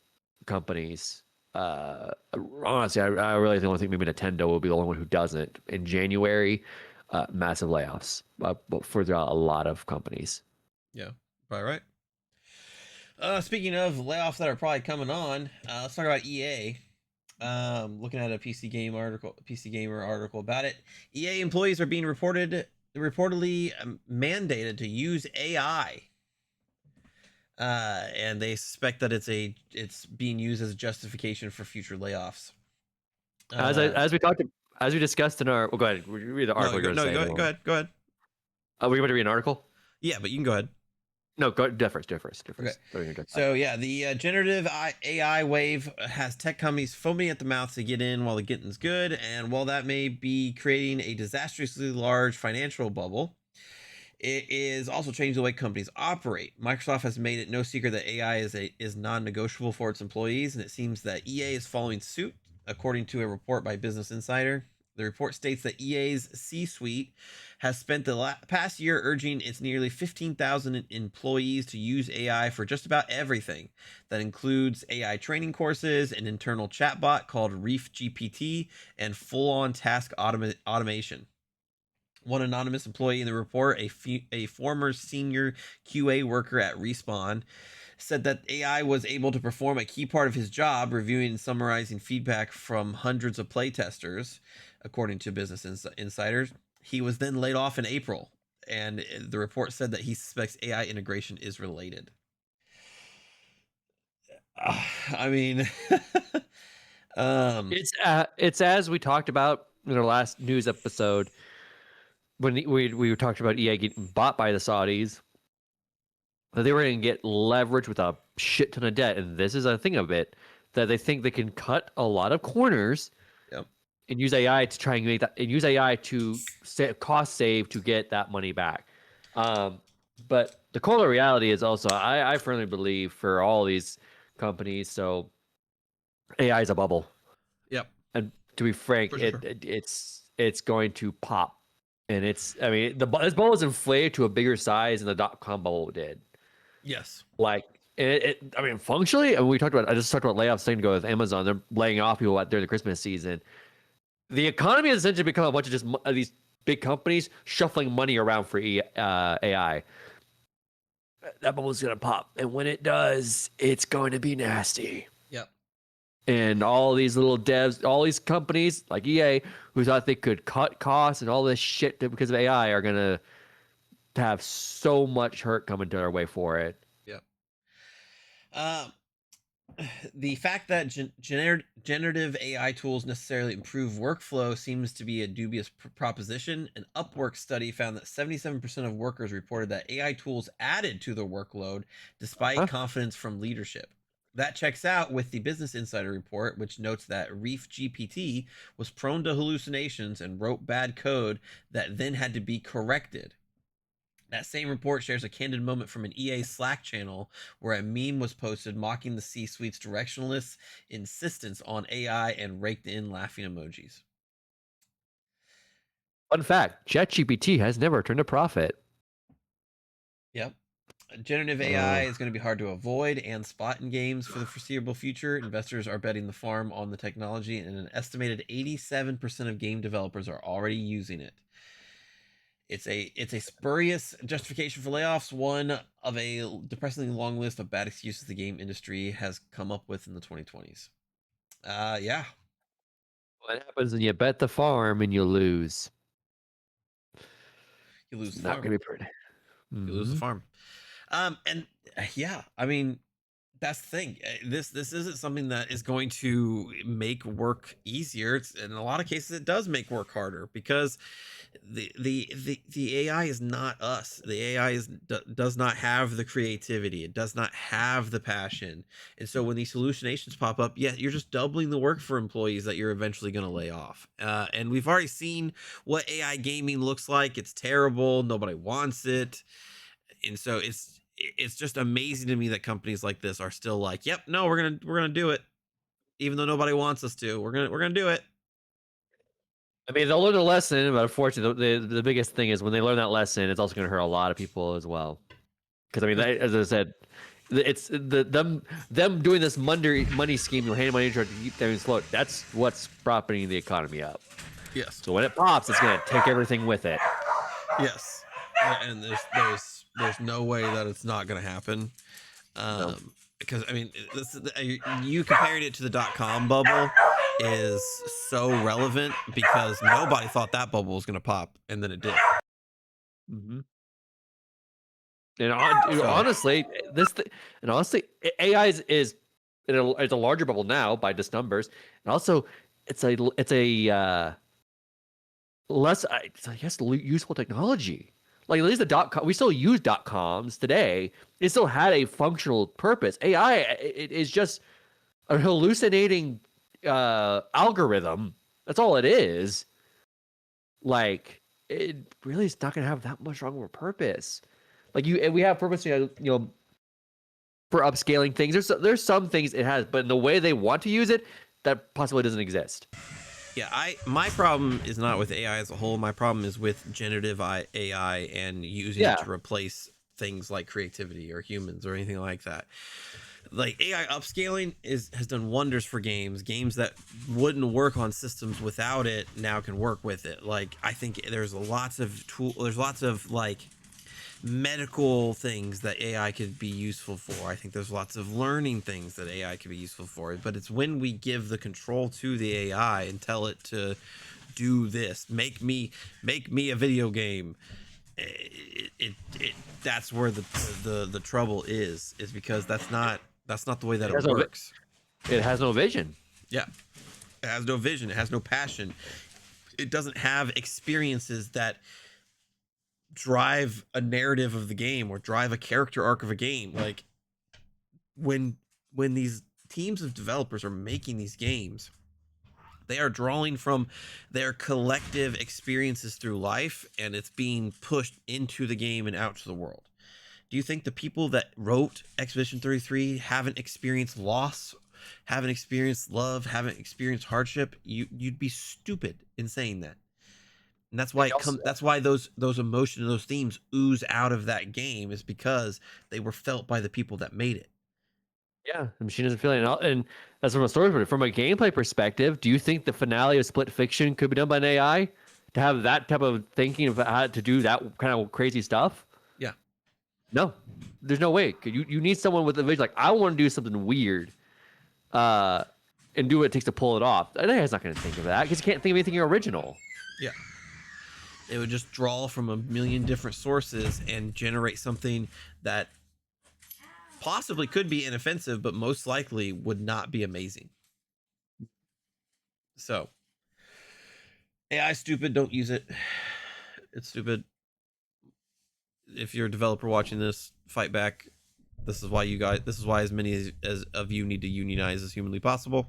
[SPEAKER 2] companies. Honestly, I really don't think maybe Nintendo will be the only one who doesn't in January. Massive layoffs, but for a lot of companies.
[SPEAKER 1] Yeah, probably right. Speaking of layoffs that are probably coming on, let's talk about EA. Looking at a PC Gamer article about it. EA employees are being reportedly mandated to use AI, and they suspect that it's being used as a justification for future layoffs.
[SPEAKER 2] As we discussed in our, well, go ahead, read the article.
[SPEAKER 1] Go ahead.
[SPEAKER 2] Were you going to read an article?
[SPEAKER 1] Yeah, but you can go ahead.
[SPEAKER 2] No, go first. Okay.
[SPEAKER 1] So yeah, the generative AI wave has tech companies foaming at the mouth to get in while the getting's good, and while that may be creating a disastrously large financial bubble, it is also changing the way companies operate. Microsoft has made it no secret that AI is non-negotiable for its employees, and it seems that EA is following suit, according to a report by Business Insider. The report states that EA's C-suite has spent the past year urging its nearly 15,000 employees to use AI for just about everything. That includes AI training courses, an internal chatbot called Reef GPT, and full-on task automation. One anonymous employee in the report, a former senior QA worker at Respawn, said that AI was able to perform a key part of his job, reviewing and summarizing feedback from hundreds of playtesters, according to Business Insiders. He was then laid off in April, and the report said that he suspects AI integration is related. I mean,
[SPEAKER 2] it's as we talked about in our last news episode when we talked about EA getting bought by the Saudis. That they were going to get leverage with a shit ton of debt, and this is a thing of it that they think they can cut a lot of corners.
[SPEAKER 1] Yep.
[SPEAKER 2] And use AI to try and make that, and use AI to cost save to get that money back. But the cold reality is also, I firmly believe for all these companies, so AI is a bubble.
[SPEAKER 1] Yep.
[SPEAKER 2] And to be frank, it's going to pop, and this bubble is inflated to a bigger size than the .com bubble did.
[SPEAKER 1] Yes.
[SPEAKER 2] Like functionally, I just talked about layoffs thing to go with Amazon. They're laying off people during the Christmas season. The economy has essentially become a bunch of just these big companies shuffling money around for AI. That bubble's going to pop. And when it does, it's going to be nasty.
[SPEAKER 1] Yep.
[SPEAKER 2] And all these little devs, all these companies like EA, who thought they could cut costs and all this shit because of AI, are going to to have so much hurt coming to their way for it.
[SPEAKER 1] Yep. Um, the fact that generative AI tools necessarily improve workflow seems to be a dubious proposition. An Upwork study found that 77% of workers reported that AI tools added to their workload despite
[SPEAKER 2] Huh?
[SPEAKER 1] confidence from leadership. That checks out with the Business Insider report, which notes that Reef GPT was prone to hallucinations and wrote bad code that then had to be corrected. That same report shares a candid moment from an EA Slack channel where a meme was posted mocking the C suite's directionless insistence on AI and raked in laughing emojis.
[SPEAKER 2] Fun fact: ChatGPT has never turned a profit.
[SPEAKER 1] Yep. Generative AI is going to be hard to avoid and spot in games for the foreseeable future. Investors are betting the farm on the technology, and an estimated 87% of game developers are already using it. It's a spurious justification for layoffs, one of a depressingly long list of bad excuses the game industry has come up with in the 2020s. Yeah,
[SPEAKER 2] What happens when you bet the farm and you lose?
[SPEAKER 1] you lose
[SPEAKER 2] It's
[SPEAKER 1] the
[SPEAKER 2] not
[SPEAKER 1] farm.
[SPEAKER 2] gonna be pretty.
[SPEAKER 1] You lose the
[SPEAKER 2] Hmm.
[SPEAKER 1] farm. And yeah, I mean, that's the thing. This isn't something that is going to make work easier. In a lot of cases, it does make work harder because the AI is not us. The AI does not have the creativity. It does not have the passion. And so when these hallucinations pop up, yeah, you're just doubling the work for employees that you're eventually going to lay off. And we've already seen what AI gaming looks like. It's terrible. Nobody wants it. And so it's just amazing to me that companies like this are still like, yep, no, we're gonna do it, even though nobody wants us to. We're gonna do it.
[SPEAKER 2] I mean, they'll learn a lesson, but unfortunately, the biggest thing is when they learn that lesson, it's also going to hurt a lot of people as well. Because I mean, as I said, it's them doing this money scheme, handing money to keep things afloat. That's what's propping the economy up.
[SPEAKER 1] Yes,
[SPEAKER 2] So when it pops, it's going to take everything with it.
[SPEAKER 1] yes, and there's no way that it's not gonna happen.
[SPEAKER 2] No.
[SPEAKER 1] Because I mean, you compared it to the .com bubble is so relevant because nobody thought that bubble was gonna pop, and then it did.
[SPEAKER 2] Hmm. And
[SPEAKER 1] So
[SPEAKER 2] honestly, AI is it's a larger bubble now by just numbers, and also it's a less I guess useful technology. Like at least the .com, we still use .coms today. It still had a functional purpose. AI it is just a hallucinating algorithm. That's all it is. Like it really is not going to have that much wrong of a purpose. Like we have purpose, for upscaling things. There's some things it has, but in the way they want to use it, that possibly doesn't exist.
[SPEAKER 1] yeah, my problem is not with AI as a whole. My problem is with generative AI and using it
[SPEAKER 2] Yeah,
[SPEAKER 1] to replace things like creativity or humans or anything like that. Like AI upscaling has done wonders for games that wouldn't work on systems without it now can work with it. Like I think there's lots of like medical things that AI could be useful for. I think there's lots of learning things that AI could be useful for, but it's when we give the control to the AI and tell it to do this, make me a video game. It that's where the trouble is because that's not the way that
[SPEAKER 2] it
[SPEAKER 1] it
[SPEAKER 2] has no
[SPEAKER 1] works.
[SPEAKER 2] it has no vision.
[SPEAKER 1] Yeah, it has no vision, it has no passion, it doesn't have experiences that drive a narrative of the game or drive a character arc of a game. Like when these teams of developers are making these games, they are drawing from their collective experiences through life and it's being pushed into the game and out to the world. Do you think the people that wrote Expedition 33 haven't experienced loss, haven't experienced love, haven't experienced hardship? You'd be stupid in saying that. And that's why
[SPEAKER 2] They also,
[SPEAKER 1] that's why those emotions and those themes ooze out of that game is because they were felt by the people that made it.
[SPEAKER 2] yeah, the machine doesn't feel it, and that's from a story point. From a gameplay perspective, do you think the finale of Split Fiction could be done by an AI to have that type of thinking of how to do that kind of crazy stuff?
[SPEAKER 1] Yeah.
[SPEAKER 2] No, there's no way. You need someone with a vision. Like I want to do something weird, uh, and do what it takes to pull it off. An AI is not going to think of that because you can't think of anything original.
[SPEAKER 1] Yeah. It would just draw from a million different sources and generate something that possibly could be inoffensive, but most likely would not be amazing. So AI stupid, don't use it. It's stupid. If you're a developer watching this, fight back. This is why as many as of you need to unionize as humanly possible.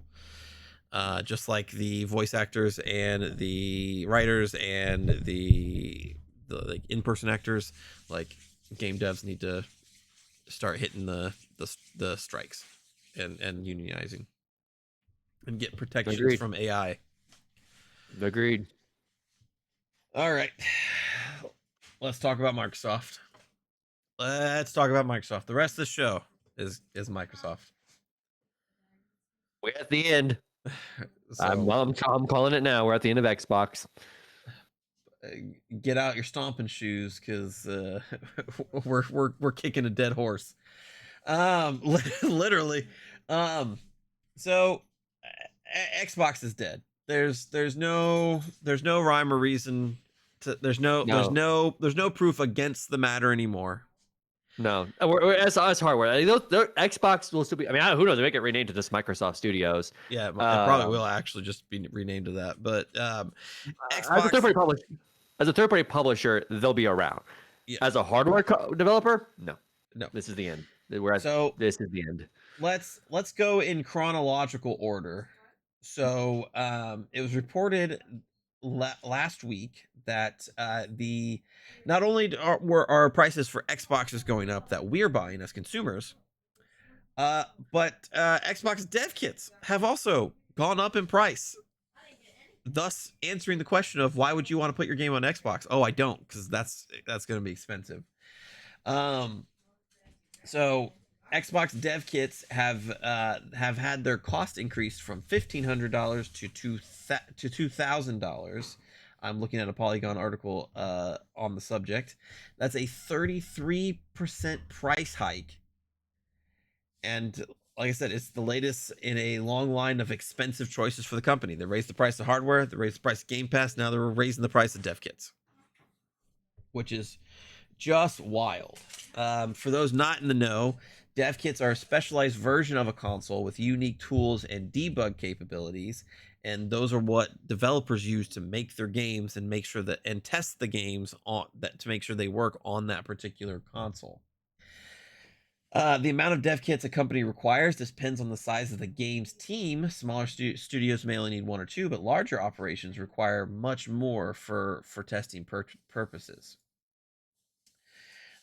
[SPEAKER 1] Just like the voice actors and the writers and the like in-person actors, like game devs need to start hitting the strikes and unionizing and get protections
[SPEAKER 2] Agreed.
[SPEAKER 1] from AI.
[SPEAKER 2] Agreed.
[SPEAKER 1] All right. Let's talk about Microsoft. Let's talk about Microsoft. The rest of the show is Microsoft.
[SPEAKER 2] We're at the end.
[SPEAKER 1] So
[SPEAKER 2] I'm calling it now. We're at the end of Xbox.
[SPEAKER 1] get out your stomping shoes because we're kicking a dead horse. Literally. So Xbox is dead. There's no rhyme or reason to, there's no proof against the matter anymore.
[SPEAKER 2] No, as hardware. Xbox will still be. I mean, who knows? They may get renamed to just Microsoft Studios.
[SPEAKER 1] Yeah, it probably will actually just be renamed to that. But Xbox,
[SPEAKER 2] as a third-party publisher, they'll be around.
[SPEAKER 1] Yeah.
[SPEAKER 2] As a hardware developer, no.
[SPEAKER 1] This
[SPEAKER 2] is the end.
[SPEAKER 1] This
[SPEAKER 2] is the end.
[SPEAKER 1] Let's go in chronological order. So it was reported last week that not only were our prices for Xboxes going up that we're buying as consumers, but Xbox dev kits have also gone up in price, thus answering the question of why would you want to put your game on Xbox? Oh, I don't, because that's going to be expensive. So Xbox dev kits have had their cost increased from $1,500 to $2,000. I'm looking at a Polygon article on the subject. That's a 33% price hike. And like I said, it's the latest in a long line of expensive choices for the company. They raised the price of hardware, they raised the price of Game Pass, now they're raising the price of dev kits, which is just wild. For those not in the know, dev kits are a specialized version of a console with unique tools and debug capabilities, and those are what developers use to make their games and make sure that and test the games on that to make sure they work on that particular console. The amount of dev kits a company requires depends on the size of the game's team. Smaller studios may only need one or two, but larger operations require much more for testing purposes.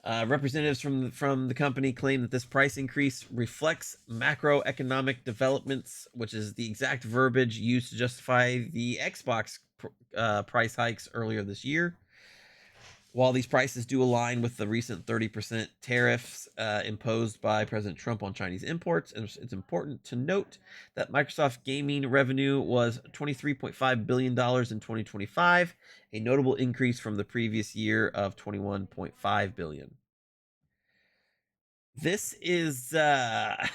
[SPEAKER 1] Representatives from the company claim that this price increase reflects macroeconomic developments, which is the exact verbiage used to justify the Xbox price hikes earlier this year. While these prices do align with the recent 30% tariffs imposed by President Trump on Chinese imports, it's important to note that Microsoft gaming revenue was $23.5 billion in 2025, a notable increase from the previous year of $21.5 billion. This is this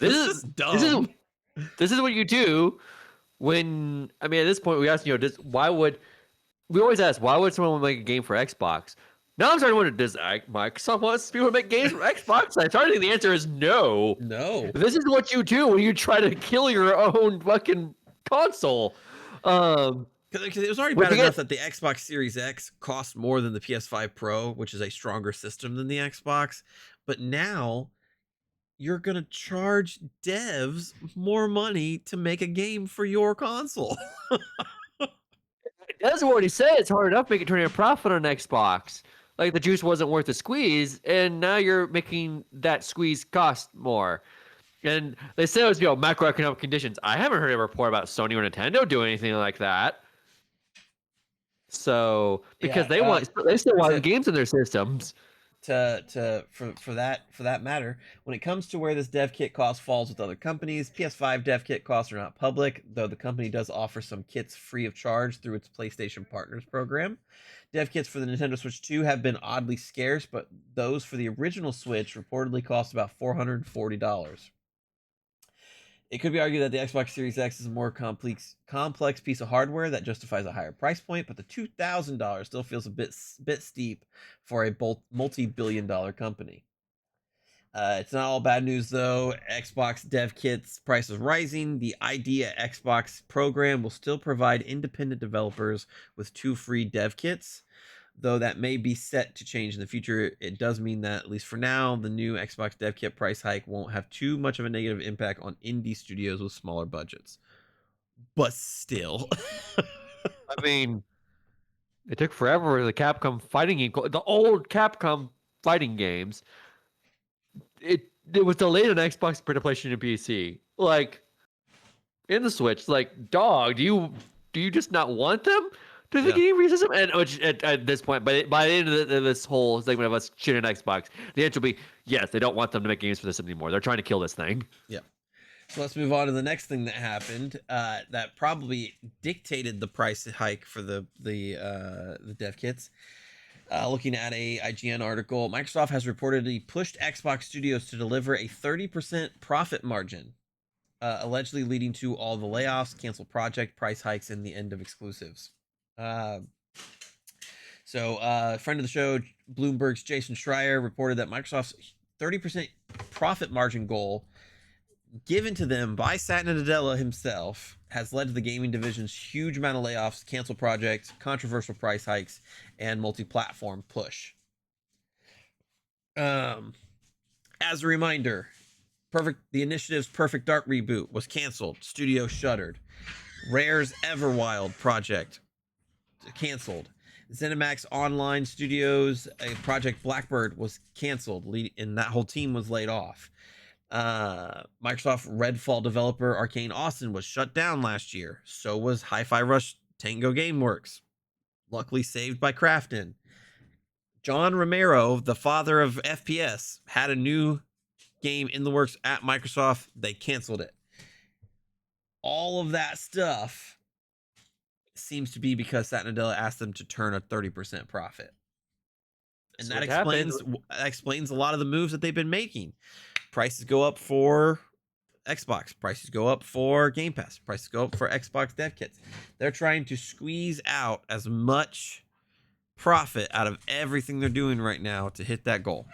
[SPEAKER 1] is dumb.
[SPEAKER 2] This is what you do when, I mean, at this point we ask, why would someone make a game for Xbox? Now I'm starting to wonder, does Microsoft want people to make games for Xbox? I'm starting to think the answer is no.
[SPEAKER 1] No.
[SPEAKER 2] This is what you do when you try to kill your own fucking console.
[SPEAKER 1] Because it was already bad enough that the Xbox Series X cost more than the PS5 Pro, which is a stronger system than the Xbox. But now you're going to charge devs more money to make a game for your console.
[SPEAKER 2] Devs already said it's hard enough making turning a profit on Xbox. Like the juice wasn't worth the squeeze, and now you're making that squeeze cost more. And they said it was macroeconomic conditions. I haven't heard a report about Sony or Nintendo doing anything like that. So because they still want games in their systems.
[SPEAKER 1] For that matter, when it comes to where this dev kit cost falls with other companies, PS5 dev kit costs are not public, though the company does offer some kits free of charge through its PlayStation Partners program. Dev kits for the Nintendo Switch 2 have been oddly scarce, but those for the original Switch reportedly cost about $440. It could be argued that the Xbox Series X is a more complex piece of hardware that justifies a higher price point, but the $2,000 still feels a bit steep for a multi-billion-dollar company. It's not all bad news though. Xbox dev kits price is rising. The Idea Xbox program will still provide independent developers with 2 free dev kits, though that may be set to change in the future. It does mean that, at least for now, the new Xbox dev kit price hike won't have too much of a negative impact on indie studios with smaller budgets. But still.
[SPEAKER 2] I mean, it took forever. The Capcom fighting game, the old Capcom fighting games, it was delayed on Xbox, PlayStation, and PC. Like in the Switch, like dog, do you just not want them? Do the game resist them? And which at this point, by the end of this whole segment of us shitting Xbox, the answer will be yes. They don't want them to make games for this anymore. They're trying to kill this thing.
[SPEAKER 1] Yeah. So let's move on to the next thing that happened. That probably dictated the price hike for the dev kits. Looking at a IGN article, Microsoft has reportedly pushed Xbox studios to deliver a 30% profit margin, allegedly leading to all the layoffs, canceled project, price hikes, and the end of exclusives. Friend of the show, Bloomberg's Jason Schreier, reported that Microsoft's 30% profit margin goal, given to them by Satya Nadella himself, has led to the gaming division's huge amount of layoffs, canceled projects, controversial price hikes, and multi-platform push. As a reminder, the initiative's Perfect Dark reboot was canceled, studio shuttered. Rare's Everwild project canceled. ZeniMax Online Studios, a Project Blackbird, was canceled, and that whole team was laid off. Microsoft Redfall developer Arcane Austin was shut down last year. So was Hi-Fi Rush Tango Gameworks, luckily saved by Krafton. John Romero, the father of FPS, had a new game in the works at Microsoft. They canceled it. All of that stuff seems to be because Satya Nadella asked them to turn a 30% profit. And that explains a lot of the moves that they've been making. Prices go up for Xbox. Prices go up for Game Pass. Prices go up for Xbox dev kits. They're trying to squeeze out as much profit out of everything they're doing right now to hit that goal.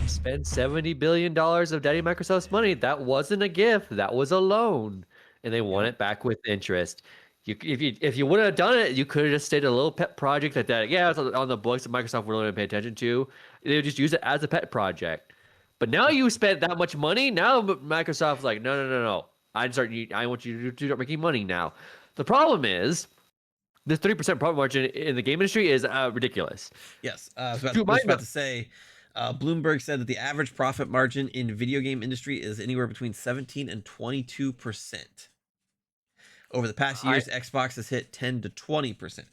[SPEAKER 2] Spend $70 billion of Daddy Microsoft's money. That wasn't a gift. That was a loan. And they want it back with interest. If you wouldn't have done it, you could have just stayed a little pet project like that. Yeah, it's on the books that Microsoft wouldn't pay attention to. They would just use it as a pet project. But now you spent that much money. Now Microsoft's like, no. I want you to start making money now. The problem is, this 30% profit margin in the game industry is ridiculous.
[SPEAKER 1] Yes, I was about to say, Bloomberg said that the average profit margin in the video game industry is anywhere between 17 and 22%. Over the past years, Xbox has hit 10 to 20%.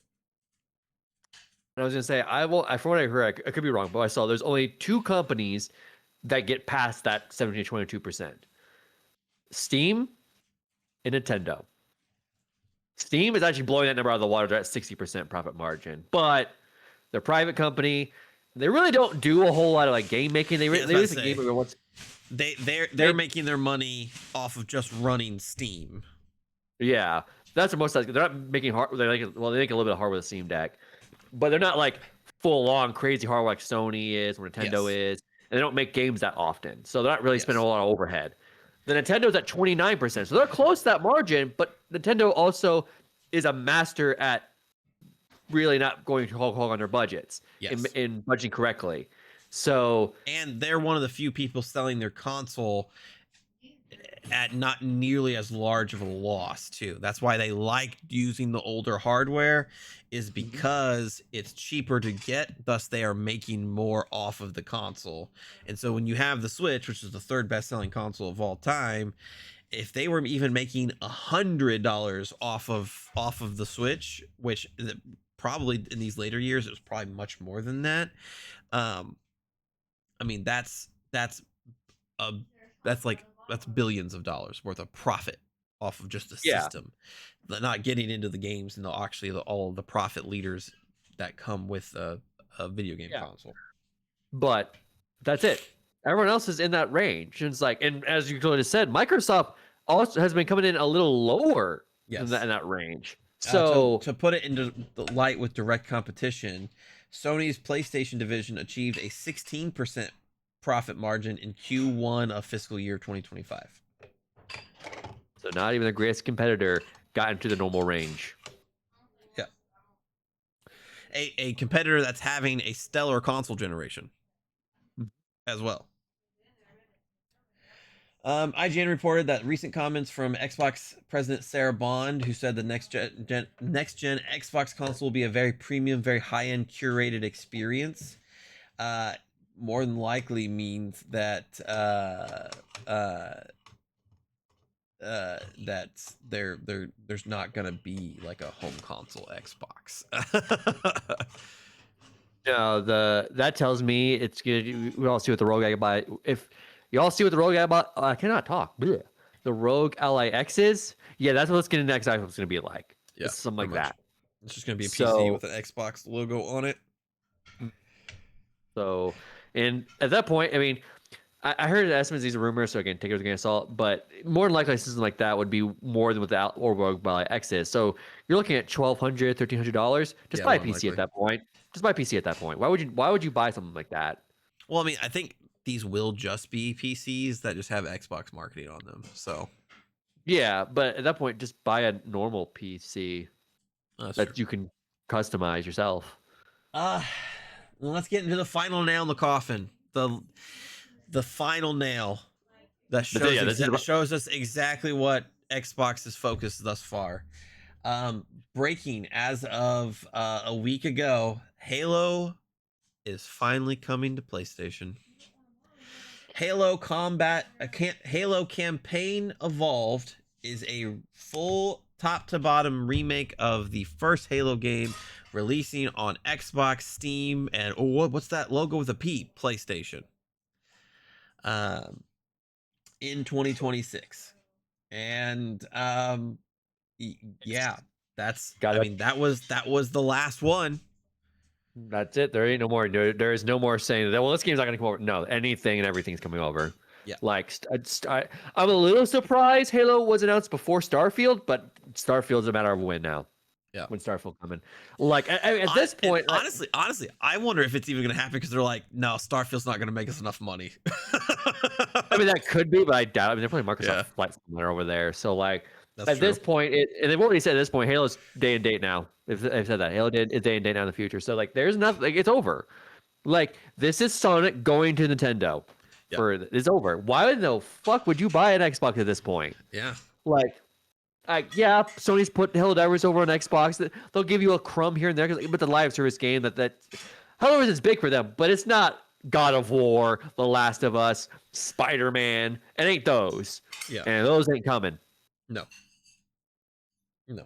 [SPEAKER 2] I was going to say, from what I heard, I could be wrong, but I saw there's only 2 companies that get past that 17 to 22%. Steam and Nintendo. Steam is actually blowing that number out of the water. They're at 60% profit margin, but they're a private company. They really don't do a whole lot of like game making. They're
[SPEAKER 1] making their money off of just running Steam.
[SPEAKER 2] Yeah, that's the most. They're not making hard. They make a little bit of hardware with the Steam Deck, but they're not like full on crazy hardware like Sony is or Nintendo is. And they don't make games that often, so they're not really spending a lot of overhead. The Nintendo's at 29%, so they're close to that margin. But Nintendo also is a master at really not going to hog on their budgets in budgeting correctly. So,
[SPEAKER 1] and they're one of the few people selling their console at not nearly as large of a loss too. That's why they like using the older hardware, is because it's cheaper to get, thus they are making more off of the console. And so when you have the Switch, which is the 3rd best selling console of all time, if they were even making $100 off of the Switch, which probably in these later years it was probably much more than that. I mean, that's billions of dollars worth of profit off of just the system, not getting into the games and all of the profit leaders that come with a video game console.
[SPEAKER 2] But that's it. Everyone else is in that range. And it's like, and as you clearly said, Microsoft also has been coming in a little lower than
[SPEAKER 1] Yes.
[SPEAKER 2] in that range.
[SPEAKER 1] To
[SPEAKER 2] So
[SPEAKER 1] to put it into the light with direct competition, Sony's PlayStation division achieved a 16% profit margin in Q1 of fiscal year 2025.
[SPEAKER 2] not even the greatest competitor got into the normal range.
[SPEAKER 1] Yeah. A competitor that's having a stellar console generation as well. IGN reported that recent comments from Xbox President Sarah Bond, who said the next gen Xbox console will be a very premium, very high end curated experience, uh, more than likely means that that there's not gonna be like a home console Xbox.
[SPEAKER 2] No, that tells me it's good. We all see what the Rogue Ally. If you all see what the Rogue Ally, I cannot talk. Blech. The Rogue Ally X is. Yeah, that's what's going to next Xbox is going to be like.
[SPEAKER 1] Yeah,
[SPEAKER 2] It's something like
[SPEAKER 1] pretty much.
[SPEAKER 2] that.
[SPEAKER 1] It's just gonna be a PC
[SPEAKER 2] So,
[SPEAKER 1] with an Xbox logo on it.
[SPEAKER 2] so, and at that point, I mean, I heard estimates, these are rumors, so again, take it with a grain of salt. But more than likely, something like that would be more than what the Rogue Ally X is. So you're looking at $1,200, $1,300. Just
[SPEAKER 1] Yeah,
[SPEAKER 2] buy a
[SPEAKER 1] more than
[SPEAKER 2] PC at
[SPEAKER 1] likely.
[SPEAKER 2] that point. Just buy a PC at that point. Why would you buy something like that?
[SPEAKER 1] Well, I mean, I think these will just be PCs that just have Xbox marketing on them. So
[SPEAKER 2] Yeah, but at that point, just buy a normal PC
[SPEAKER 1] that's true.
[SPEAKER 2] that you can customize yourself.
[SPEAKER 1] Uh let's get into the final nail in the coffin. The final nail that
[SPEAKER 2] Yeah, this is about,
[SPEAKER 1] shows us exactly what Xbox is focused thus far. Breaking as of a week ago, Halo is finally coming to PlayStation. Halo Campaign Evolved is a full top to bottom remake of the first Halo game, releasing on Xbox, Steam, and what's that logo with a P? PlayStation. Um, in 2026, and yeah, that's.
[SPEAKER 2] got
[SPEAKER 1] I
[SPEAKER 2] it.
[SPEAKER 1] mean, that was the last one.
[SPEAKER 2] That's it. There ain't no more. There is no more saying that. Well, this game's not going to come over. No, anything and everything's coming over.
[SPEAKER 1] Yeah,
[SPEAKER 2] Like, I'm a little surprised Halo was announced before Starfield, but Starfield's a matter of when now.
[SPEAKER 1] yeah.
[SPEAKER 2] When Starfield coming, like at this
[SPEAKER 1] And
[SPEAKER 2] point, like,
[SPEAKER 1] honestly, I wonder if it's even going to happen because they're like, no, Starfield's not going to make us enough money.
[SPEAKER 2] I mean, that could be, but I doubt. I mean, they're playing Microsoft
[SPEAKER 1] Yeah,
[SPEAKER 2] Flight Simulator over there, so like
[SPEAKER 1] that's
[SPEAKER 2] at
[SPEAKER 1] true.
[SPEAKER 2] this point, and they've already said at this point, Halo's day and date now. They've said that Halo is day and date now in the future. So like, there's nothing. Like, it's over. Like, this is Sonic going to Nintendo.
[SPEAKER 1] Yeah,
[SPEAKER 2] It's over. Why the fuck would you buy an Xbox at this point?
[SPEAKER 1] yeah,
[SPEAKER 2] Like, yeah, Sony's put Helldivers over on Xbox. They'll give you a crumb here and there, but the live service game that Helldivers is big for them, but it's not God of War, The Last of Us, Spider-Man. It ain't those,
[SPEAKER 1] yeah.
[SPEAKER 2] and those ain't coming.
[SPEAKER 1] No, no.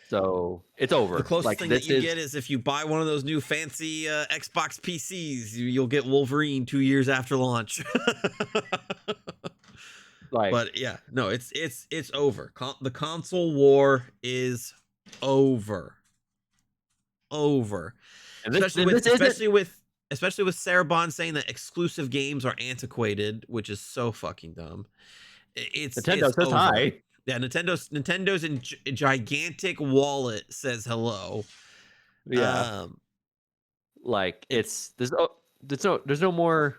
[SPEAKER 2] So it's over.
[SPEAKER 1] The closest
[SPEAKER 2] Like,
[SPEAKER 1] thing
[SPEAKER 2] this
[SPEAKER 1] that you
[SPEAKER 2] is
[SPEAKER 1] get is if you buy one of those new fancy Xbox PCs, you'll get Wolverine 2 years after launch.
[SPEAKER 2] like,
[SPEAKER 1] But yeah, no, it's over. The console war is over. Over.
[SPEAKER 2] and this,
[SPEAKER 1] Especially with Sarah Bond saying that exclusive games are antiquated, which is so fucking dumb.
[SPEAKER 2] Nintendo
[SPEAKER 1] It's
[SPEAKER 2] says
[SPEAKER 1] over.
[SPEAKER 2] hi.
[SPEAKER 1] Yeah, Nintendo's gigantic wallet says hello.
[SPEAKER 2] Yeah,
[SPEAKER 1] Um,
[SPEAKER 2] like there's no more.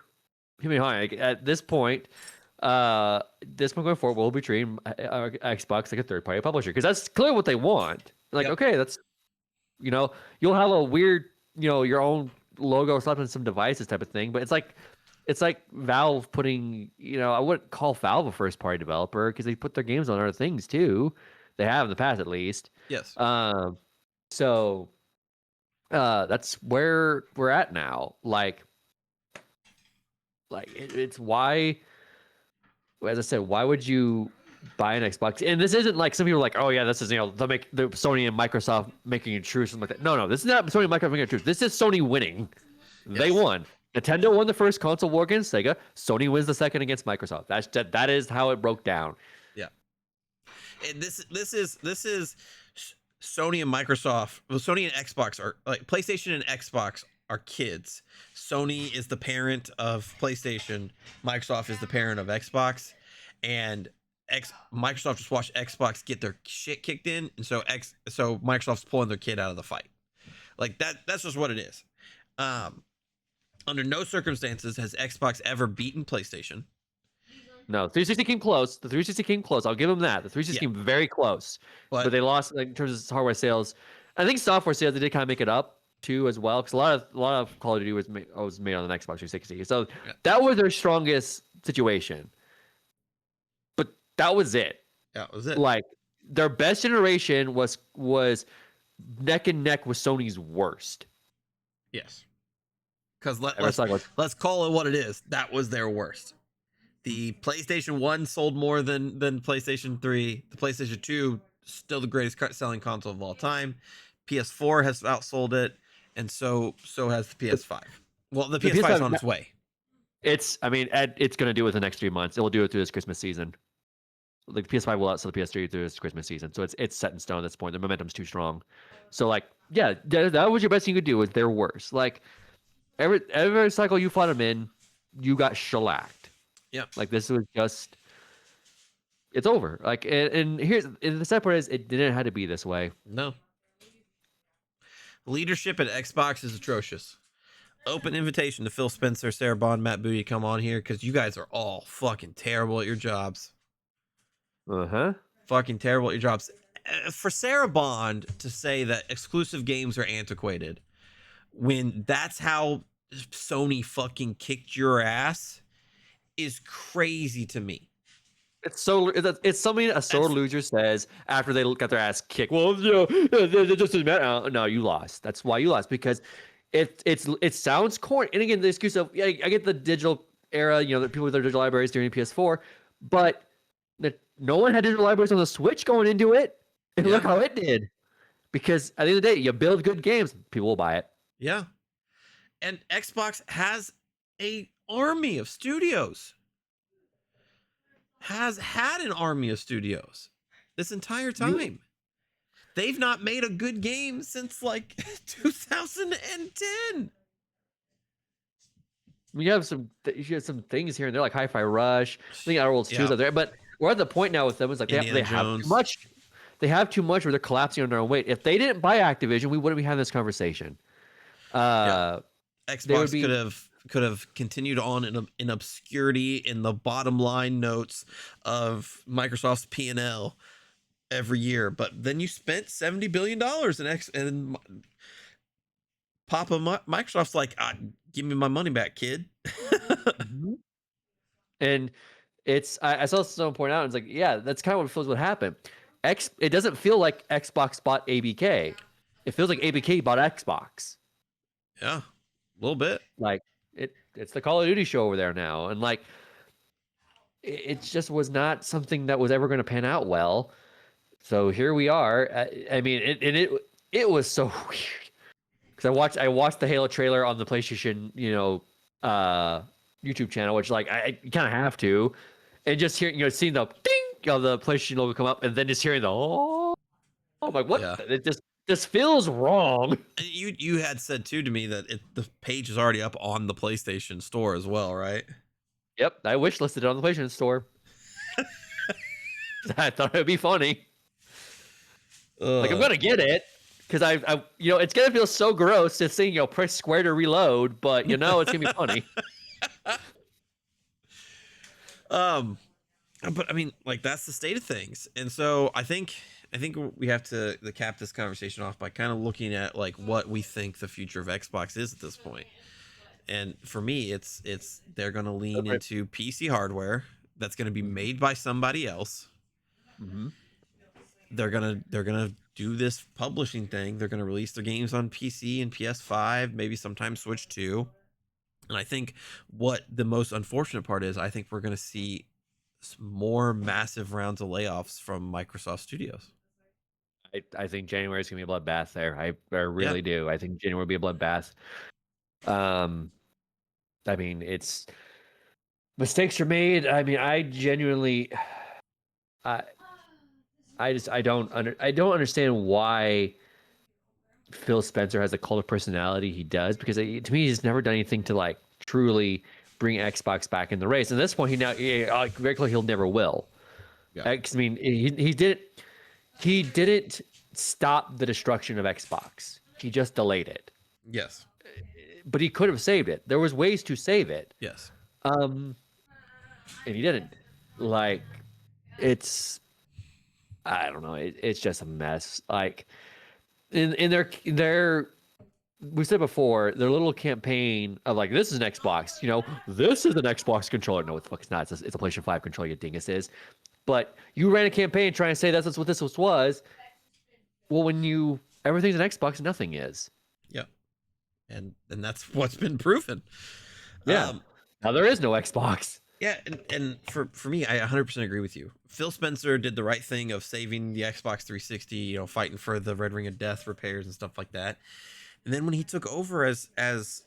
[SPEAKER 2] I mean, hi. At this point, going forward, we'll be treating Xbox like a third-party publisher because that's clearly what they want. Like,
[SPEAKER 1] Yep.
[SPEAKER 2] okay, that's you'll have a weird, your own logo slapped on some devices type of thing, but it's like Valve putting, I wouldn't call Valve a first-party developer because they put their games on other things too. They have in the past, at least.
[SPEAKER 1] yes.
[SPEAKER 2] So that's where we're at now. Like it's why, as I said, why would you buy an Xbox? And this isn't like some people are like, oh yeah, this is they'll make the Sony and Microsoft making a truce and like that. No, this is not Sony and Microsoft making a truce. This is Sony winning. They
[SPEAKER 1] Yes.
[SPEAKER 2] won. Nintendo won the first console war against Sega. Sony wins the second against Microsoft. That is how it broke down.
[SPEAKER 1] Yeah. And this is Sony and Microsoft. Well, Sony and Xbox are like PlayStation and Xbox are kids. Sony is the parent of PlayStation. Microsoft is the parent of Xbox, and Microsoft just watched Xbox get their shit kicked in, and so Microsoft's pulling their kid out of the fight. Like that. That's just what it is. Um, Under no circumstances has Xbox ever beaten PlayStation.
[SPEAKER 2] No, 360 came close. The 360 came close. I'll give them that. The 360
[SPEAKER 1] Yeah,
[SPEAKER 2] came very close, but
[SPEAKER 1] but
[SPEAKER 2] they lost like, in terms of hardware sales. I think software sales they did kind of make it up too as well because a lot of Call of Duty was made on the Xbox 360. So
[SPEAKER 1] yeah,
[SPEAKER 2] that was their strongest situation. But that was it.
[SPEAKER 1] that was it.
[SPEAKER 2] Like their best generation was neck and neck with Sony's worst.
[SPEAKER 1] Yes, because
[SPEAKER 2] Ever since, like,
[SPEAKER 1] let's call it what it is. That was their worst. The PlayStation 1 sold more than PlayStation 3. The PlayStation 2 still the greatest selling console of all time. PS4 has outsold it, and so has the PS5. Well, the PS5 is on its way.
[SPEAKER 2] I mean, it's going to do it the next 3 months. It will do it through this Christmas season. Like the PS5 will outsell the PS3 through this Christmas season, so it's set in stone at this point. The momentum's too strong. So like, yeah, that was your best thing you could do. Was their worst. Like every cycle you fought them in, you got shellacked.
[SPEAKER 1] Yeah.
[SPEAKER 2] Like this was just, it's over. Like and the sad part is it didn't have to be this way.
[SPEAKER 1] No. Leadership at Xbox is atrocious. Open invitation to Phil Spencer, Sarah Bond, Matt Booty, come on here because you guys are all fucking terrible at your jobs. Fucking terrible at your jobs. For Sarah Bond to say that exclusive games are antiquated when that's how Sony fucking kicked your ass is crazy to me.
[SPEAKER 2] It's something a sore loser says after they got their ass kicked. Well, it just doesn't matter. No, you lost. That's why you lost, because it sounds corny. And again, the excuse of, yeah, I get the digital era, the people with their digital libraries during PS4, but no one had digital libraries on the Switch going into it. And look how it did. Because at the end of the day, you build good games, people will buy it.
[SPEAKER 1] Yeah. And Xbox has a army of studios. Has had an army of studios this entire time. They've not made a good game since like 2010.
[SPEAKER 2] You have some things here and there, like Hi-Fi Rush. I think Outer Worlds 2 is up there, but we're at the point now with them. It's like they have too much. They have too much, where they're collapsing under their own weight. If they didn't buy Activision, we wouldn't be having this conversation.
[SPEAKER 1] Xbox could have continued on in obscurity in the bottom line notes of Microsoft's P&L every year, but then you spent $70 billion and Papa Microsoft's like, give me my money back, kid.
[SPEAKER 2] And I saw someone point out, it's like, yeah, that's kind of what feels what happened. It doesn't feel like Xbox bought ABK. It feels like ABK bought Xbox.
[SPEAKER 1] Yeah, a little bit.
[SPEAKER 2] Like it's the Call of Duty show over there now, and like it just was not something that was ever going to pan out well. So here we are. I mean, it was so weird because I watched the Halo trailer on the PlayStation, YouTube channel, which like I kind of have to, and just hearing seeing the ding of the PlayStation logo come up, and then just hearing the I'm like, what? Yeah. It just feels wrong.
[SPEAKER 1] You had said too to me that the page is already up on the PlayStation Store as well, right?
[SPEAKER 2] Yep, I wish listed it on the PlayStation Store. I thought it'd be funny. Like I'm gonna get it because I it's gonna feel so gross to see press square to reload, but it's gonna be funny.
[SPEAKER 1] But I mean, like that's the state of things, and so I think we have to cap this conversation off by kind of looking at like what we think the future of Xbox is at this point. And for me, it's they're gonna lean into PC hardware that's gonna be made by somebody else.
[SPEAKER 2] Mm-hmm.
[SPEAKER 1] They're gonna do this publishing thing. They're gonna release their games on PC and PS5, maybe sometime Switch 2. And I think what the most unfortunate part is, I think we're gonna see more massive rounds of layoffs from Microsoft Studios.
[SPEAKER 2] I think January is gonna be a bloodbath there. I really do. I think January will be a bloodbath. I mean, it's mistakes are made. I mean, I genuinely, I don't understand why Phil Spencer has a cult of personality he does, because to me he's never done anything to like truly bring Xbox back in the race. And at this point, very clearly he'll never will.
[SPEAKER 1] Yeah.
[SPEAKER 2] I mean, he didn't stop the destruction of Xbox. He just delayed it.
[SPEAKER 1] Yes.
[SPEAKER 2] But he could have saved it. There was ways to save it.
[SPEAKER 1] Yes.
[SPEAKER 2] And he didn't. Like, it's I don't know. It's just a mess. Like in their we said before, their little campaign of like, this is an Xbox, this is an Xbox controller. No, what the fuck it's not. It's a PlayStation 5 controller, you dingus is. But you ran a campaign trying to say that's what this was. Well, when everything's an Xbox, nothing is.
[SPEAKER 1] Yeah. And that's what's been proven.
[SPEAKER 2] Yeah. Now there is no Xbox.
[SPEAKER 1] Yeah, and for me, I 100% agree with you. Phil Spencer did the right thing of saving the Xbox 360, fighting for the Red Ring of Death repairs and stuff like that. And then when he took over as CEO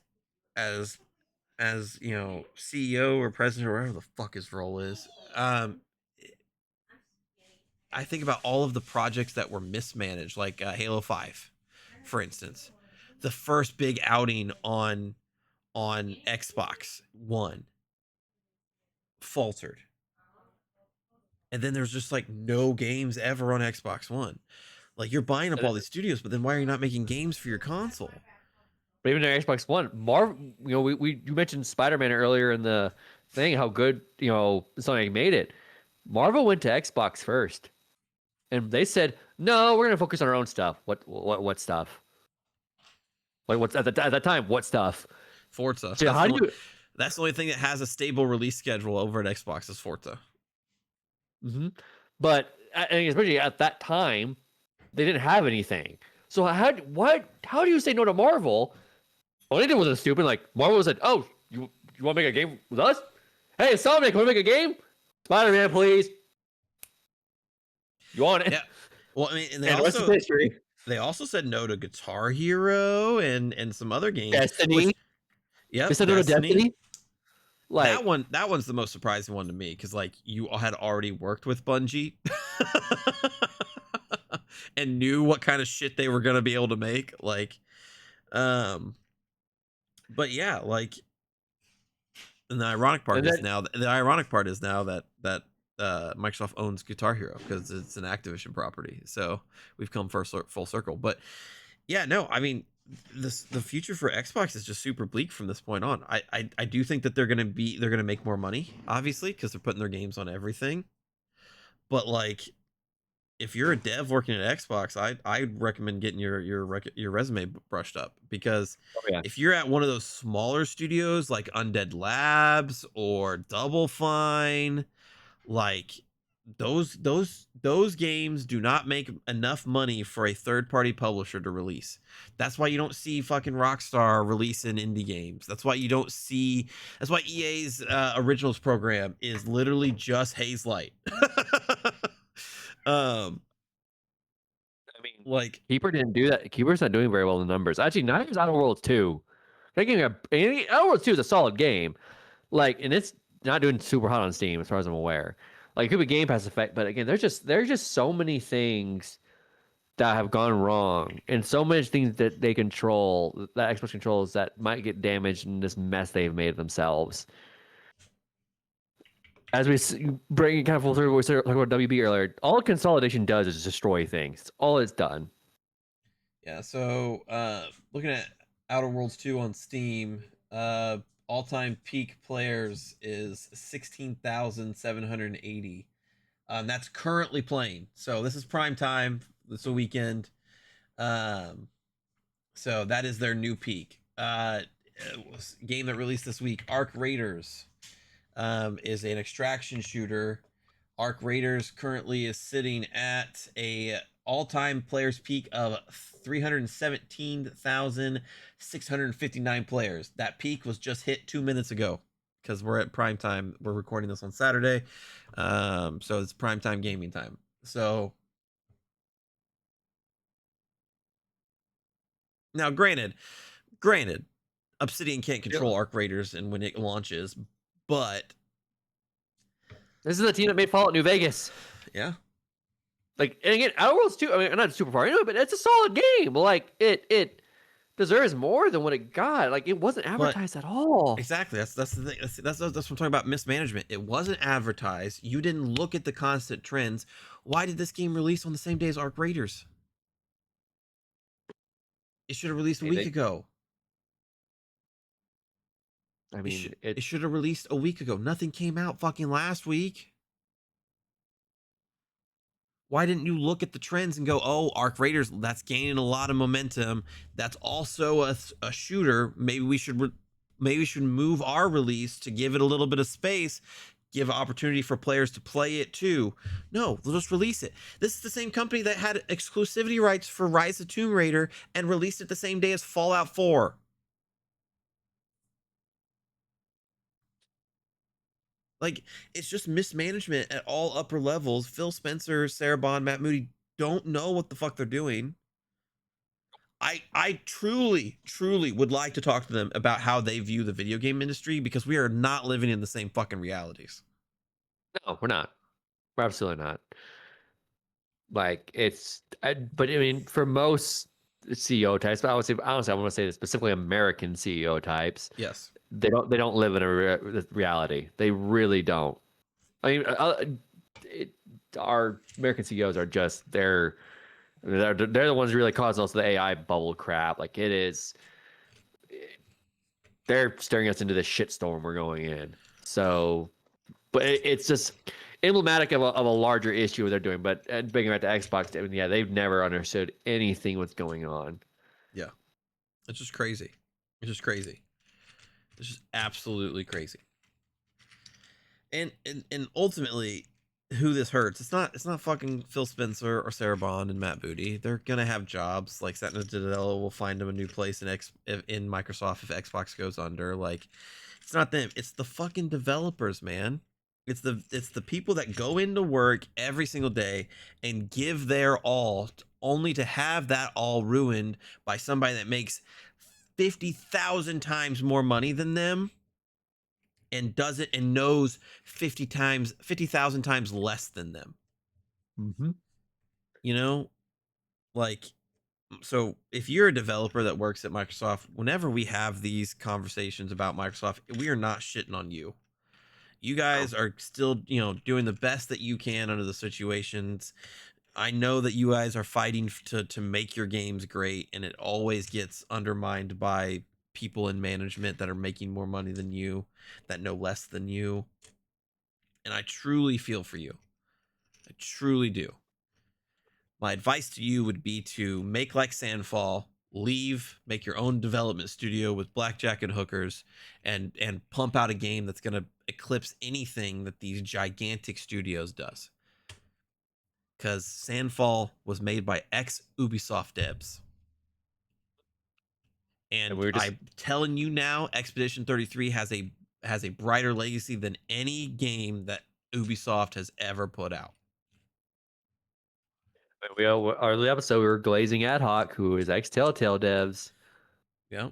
[SPEAKER 1] or president or whatever the fuck his role is, I think about all of the projects that were mismanaged, like Halo 5, for instance. The first big outing on Xbox One faltered. And then there's just like no games ever on Xbox One. Like, you're buying up all these studios, but then why are you not making games for your console?
[SPEAKER 2] But even on Xbox One, you mentioned Spider-Man earlier in the thing, how good, Sony made it. Marvel went to Xbox first. And they said, no, we're going to focus on our own stuff. What stuff? Like, what's at that time? What stuff?
[SPEAKER 1] Forza.
[SPEAKER 2] So
[SPEAKER 1] that's the only thing that has a stable release schedule over at Xbox is Forza.
[SPEAKER 2] Mm-hmm. But especially at that time, they didn't have anything. So how do you say no to Marvel? All they did wasn't stupid. Like, Marvel said, "Oh, you want to make a game with us? Hey, Sonic, want to make a game? Spider-Man, please. You want it?"
[SPEAKER 1] Yeah. Well, I mean, and they also said no to Guitar Hero and some other games.
[SPEAKER 2] Destiny.
[SPEAKER 1] Yeah,
[SPEAKER 2] they said no to Destiny. Like,
[SPEAKER 1] that one's the most surprising one to me, because like, you had already worked with Bungie and knew what kind of shit they were gonna be able to make. Like, but yeah, like, and the ironic part is now that Microsoft owns Guitar Hero, because it's an Activision property. So we've come full circle. But yeah, no, I mean, the future for Xbox is just super bleak from this point on. I do think that they're gonna make more money, obviously, because they're putting their games on everything. But like, if you're a dev working at Xbox, I'd recommend getting your resume brushed up, because if you're at one of those smaller studios like Undead Labs or Double Fine, like, those games do not make enough money for a third-party publisher to release. That's why you don't see fucking Rockstar releasing indie games. That's why EA's originals program is literally just Haze Light.
[SPEAKER 2] I mean, like, Keeper didn't do that. Keeper's not doing very well in the numbers. Actually, neither is Outer Worlds 2. Outer Worlds 2 is a solid game. Like, and it's not doing super hot on Steam as far as I'm aware. Like, it could be Game Pass effect, but again, there's just so many things that have gone wrong, and so many things that they control, that Xbox controls, that might get damaged in this mess they've made themselves. As we bring it kind of full circle, we started talking about WB earlier. All consolidation does is destroy things. It's all it's done.
[SPEAKER 1] Yeah. So, looking at Outer Worlds 2 on Steam, all-time peak players is 16,780. That's currently playing. So this is prime time. This is a weekend. So that is their new peak. Game that released this week, Arc Raiders, is an extraction shooter. Arc Raiders currently is sitting at a all-time players peak of 317,659 players. That peak was just hit 2 minutes ago, because we're at prime time. We're recording this on Saturday, so it's prime time gaming time. So now, granted, Obsidian can't control Arc Raiders and when it launches, but
[SPEAKER 2] this is the team that made Fallout New Vegas.
[SPEAKER 1] Yeah.
[SPEAKER 2] Like, and again, Outer Worlds 2, I mean, I'm not super far into it, but it's a solid game. Like, it deserves more than what it got. Like, it wasn't
[SPEAKER 1] But
[SPEAKER 2] advertised at all.
[SPEAKER 1] exactly, that's the thing. That's what I'm talking about, mismanagement. It wasn't advertised. You didn't look at the constant trends. Why did this game release on the same day as Arc Raiders? It should have released a
[SPEAKER 2] I mean,
[SPEAKER 1] week ago.
[SPEAKER 2] I
[SPEAKER 1] It
[SPEAKER 2] mean,
[SPEAKER 1] should it
[SPEAKER 2] it.
[SPEAKER 1] should have released a week ago. Nothing came out fucking last week. Why didn't you look at the trends and go, oh, Arc Raiders, that's gaining a lot of momentum. That's also a shooter. Maybe we should move our release to give it a little bit of space, give opportunity for players to play it too. No, they'll just release it. This is the same company that had exclusivity rights for Rise of Tomb Raider and released it the same day as Fallout 4. Like, it's just mismanagement at all upper levels. Phil Spencer, Sarah Bond, Matt Moody don't know what the fuck they're doing. I truly would like to talk to them about how they view the video game industry, because we are not living in the same fucking realities.
[SPEAKER 2] No, we're not. We're absolutely not. Like, but I mean, for most CEO types, but I would say, honestly, I want to say this, specifically American CEO types,
[SPEAKER 1] Yes.
[SPEAKER 2] they don't live in a reality. They really don't. I mean, it, our American CEOs are just they're the ones really causing us the AI bubble crap. Like, it is, they're staring us into the shitstorm we're going in. So, but it's just emblematic of a larger issue they're doing. But bringing it back to Xbox, I mean, yeah, they've never understood anything what's going on.
[SPEAKER 1] Yeah. It's just crazy. It's just crazy. It's just absolutely crazy. And ultimately, who this hurts, it's not fucking Phil Spencer or Sarah Bond and Matt Booty. They're gonna have jobs. Like, Satya Nadella will find them a new place in Microsoft if Xbox goes under. Like, it's not them. It's the fucking developers, man. It's the people that go into work every single day and give their all, only to have that all ruined by somebody that makes 50,000 times more money than them and does it and knows 50,000 times less than them.
[SPEAKER 2] Mm-hmm.
[SPEAKER 1] You know, like, so if you're a developer that works at Microsoft, whenever we have these conversations about Microsoft, we are not shitting on you. You guys are still, doing the best that you can under the situations. I know that you guys are fighting to make your games great, and it always gets undermined by people in management that are making more money than you, that know less than you. And I truly feel for you. I truly do. My advice to you would be to make like Sandfall, leave, make your own development studio with blackjack and hookers, and pump out a game that's going to eclipse anything that these gigantic studios does. Because Sandfall was made by ex Ubisoft devs.
[SPEAKER 2] And
[SPEAKER 1] And
[SPEAKER 2] we were just,
[SPEAKER 1] I'm telling you now, Expedition 33 has a brighter legacy than any game that Ubisoft has ever put out.
[SPEAKER 2] our episode, we were glazing ad hoc, who is ex Telltale devs.
[SPEAKER 1] Yeah.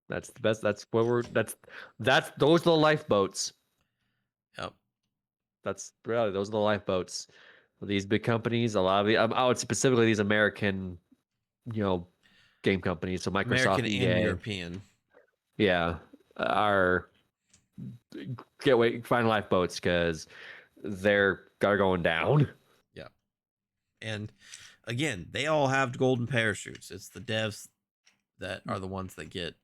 [SPEAKER 2] That's the best. That's what we're. That's those are the lifeboats.
[SPEAKER 1] Yep.
[SPEAKER 2] That's really those are the lifeboats. These big companies, a lot of the, I would specifically these American, you know, game companies. So Microsoft,
[SPEAKER 1] American and
[SPEAKER 2] EA,
[SPEAKER 1] European.
[SPEAKER 2] yeah, are find lifeboats because they're going down.
[SPEAKER 1] Yeah. And again, they all have golden parachutes. It's the devs that are the ones that get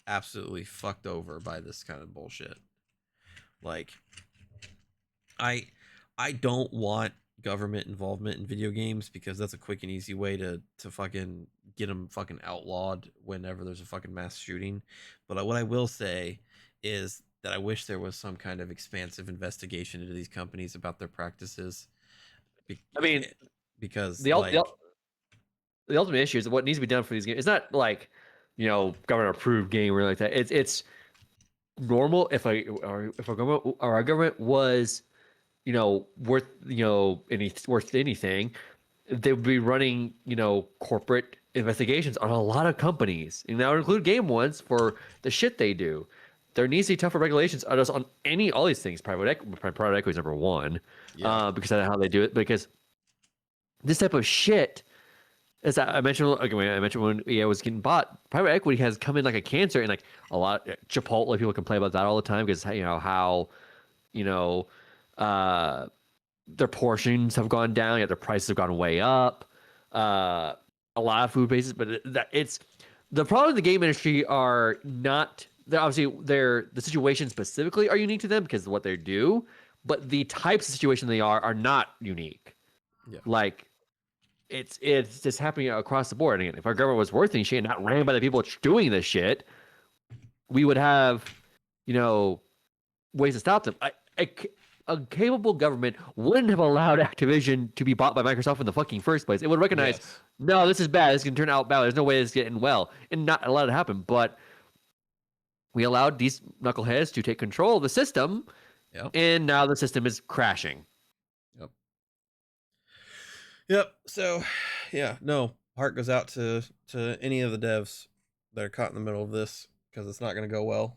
[SPEAKER 1] absolutely fucked over by this kind of bullshit. Like, I I don't want government involvement in video games, because that's a quick and easy way to fucking get them fucking outlawed whenever there's a fucking mass shooting. But what I will say is that I wish there was some kind of expansive investigation into these companies about their practices.
[SPEAKER 2] I mean,
[SPEAKER 1] Because,
[SPEAKER 2] the ult- the,
[SPEAKER 1] like,
[SPEAKER 2] ult- the ultimate issue is what needs to be done for these games. It's not like, government approved game or like that. It's normal if a government or our government was worth anything, they would be running corporate investigations on a lot of companies, and that would include game ones for the shit they do. there needs to be tougher regulations just on all these things. Private equity is number one, because of how they do it. Because this type of shit, as I mentioned, I mentioned when EA was getting bought, private equity has come in like a cancer, and like a lot. Chipotle, people complain about that all the time because how you know, their portions have gone down, yet their prices have gone way up. A lot of food bases, but it's the problem in the game industry are not. Obviously, the situations specifically are unique to them because of what they do, but the types of situation they are not unique.
[SPEAKER 1] Yeah.
[SPEAKER 2] Like it's just happening across the board. And again, if our government was worth any shit and not ran by the people doing this shit, we would have, ways to stop them. A capable government wouldn't have allowed Activision to be bought by Microsoft in the fucking first place. It would recognize, no, this is bad. This can turn out bad. There's no way this is getting well, and not allow it to happen. But we allowed these knuckleheads to take control of the system, and now the system is crashing.
[SPEAKER 1] Yep. So, no, heart goes out to any of the devs that are caught in the middle of this because it's not going to go well.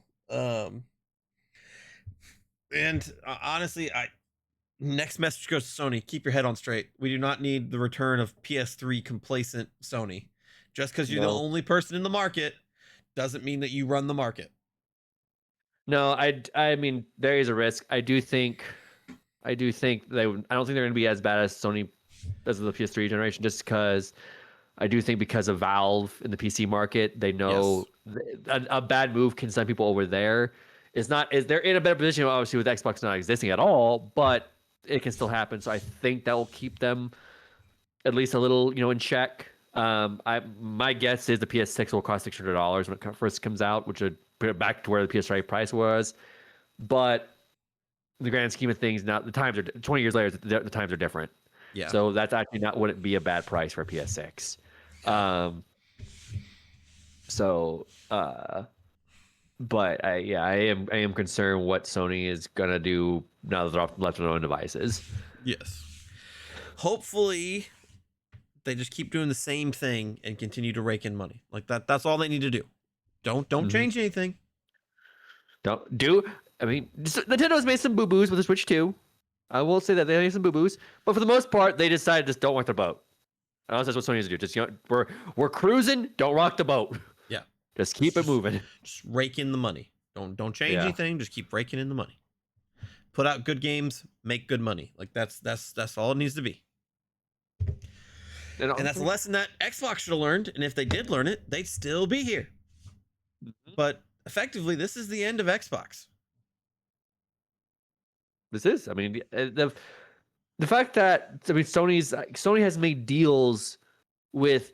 [SPEAKER 1] And honestly, next message goes to Sony: keep your head on straight. We do not need the return of PS3 complacent Sony. Just because you're the only person in the market doesn't mean that you run the market.
[SPEAKER 2] No, I mean there is a risk. I don't think they're going to be as bad as Sony as the PS3 generation, just because I do think because of Valve in the PC market, they know a bad move can send people over there. They're in a better position obviously with Xbox not existing at all, but it can still happen. So I think that will keep them at least a little, in check. My guess is the PS6 will cost $600 when it first comes out, which would put it back to where the PS5 price was. But in the grand scheme of things, now the times are 20 years later. The times are different.
[SPEAKER 1] Yeah.
[SPEAKER 2] So that's actually wouldn't be a bad price for a PS6. But I am concerned what Sony is gonna do now that they're left on their own devices.
[SPEAKER 1] Yes. Hopefully, they just keep doing the same thing and continue to rake in money. Like that. That's all they need to do. Don't change anything.
[SPEAKER 2] I mean, Nintendo's made some boo boos with the Switch 2. I will say that they made some boo boos, but for the most part, they decided just don't rock the boat. I know that's what Sony needs to do. Just we're cruising, don't rock the boat.
[SPEAKER 1] Yeah,
[SPEAKER 2] just keep it moving.
[SPEAKER 1] Just rake in the money. Don't change anything. Just keep raking in the money. Put out good games, make good money. Like that's all it needs to be. And that's a lesson that Xbox should have learned. And if they did learn it, they'd still be here. But effectively, this is the end of Xbox.
[SPEAKER 2] This is, I mean, the fact that Sony has made deals with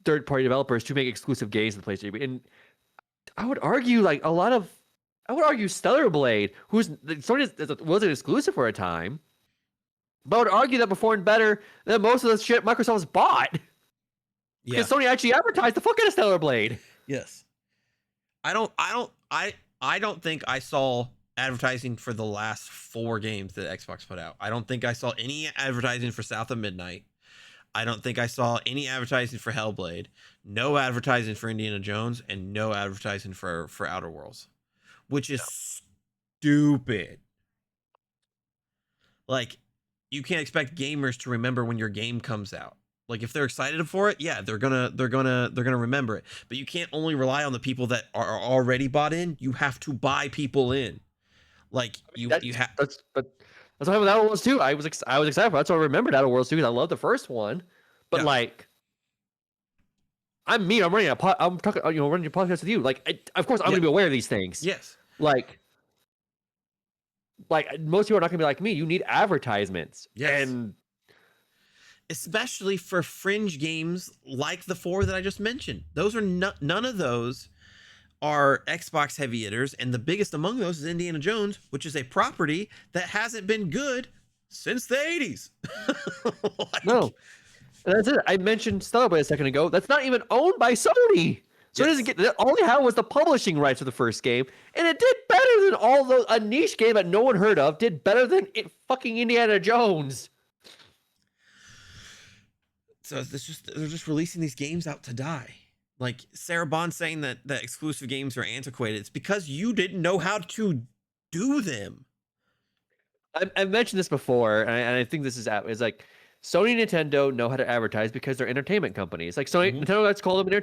[SPEAKER 2] third-party developers to make exclusive games to the PlayStation, and I would argue Stellar Blade, Sony wasn't exclusive for a time, but I would argue that performed better than most of the shit Microsoft's bought. Because Sony actually advertised the fuck out of Stellar Blade.
[SPEAKER 1] Yes. I don't think I saw advertising for the last 4 games that Xbox put out. I don't think I saw any advertising for South of Midnight. I don't think I saw any advertising for Hellblade. No advertising for Indiana Jones, and no advertising for Outer Worlds, which is stupid. Like, you can't expect gamers to remember when your game comes out. Like, if they're excited for it, they're gonna remember it. But you can't only rely on the people that are already bought in. You have to buy people in. Like, you have.
[SPEAKER 2] That's what happened with Outer Worlds 2. I was excited for it. That's why I remembered Outer Worlds 2 because I love the first one. But like, I'm running running a podcast with you. Like, of course I'm gonna be aware of these things.
[SPEAKER 1] Yes.
[SPEAKER 2] Like most people are not gonna be like me. You need advertisements.
[SPEAKER 1] Yes.
[SPEAKER 2] And
[SPEAKER 1] especially for fringe games like the 4 that I just mentioned. Those are none of those are Xbox heavy hitters, and the biggest among those is Indiana Jones, which is a property that hasn't been good since the 80s.
[SPEAKER 2] No. That's it. I mentioned Stellar Blade a second ago. That's not even owned by Sony. So it doesn't get. All they had was the publishing rights for the first game, and it did better than all those. A niche game that no one heard of did better than fucking Indiana Jones.
[SPEAKER 1] So they're just releasing these games out to die. Like Sarah Bond saying that exclusive games are antiquated. It's because you didn't know how to do them.
[SPEAKER 2] I've mentioned this before, and I think this is like Sony and Nintendo know how to advertise because they're entertainment companies. Like Sony,
[SPEAKER 1] Mhm.
[SPEAKER 2] Nintendo, let's call them an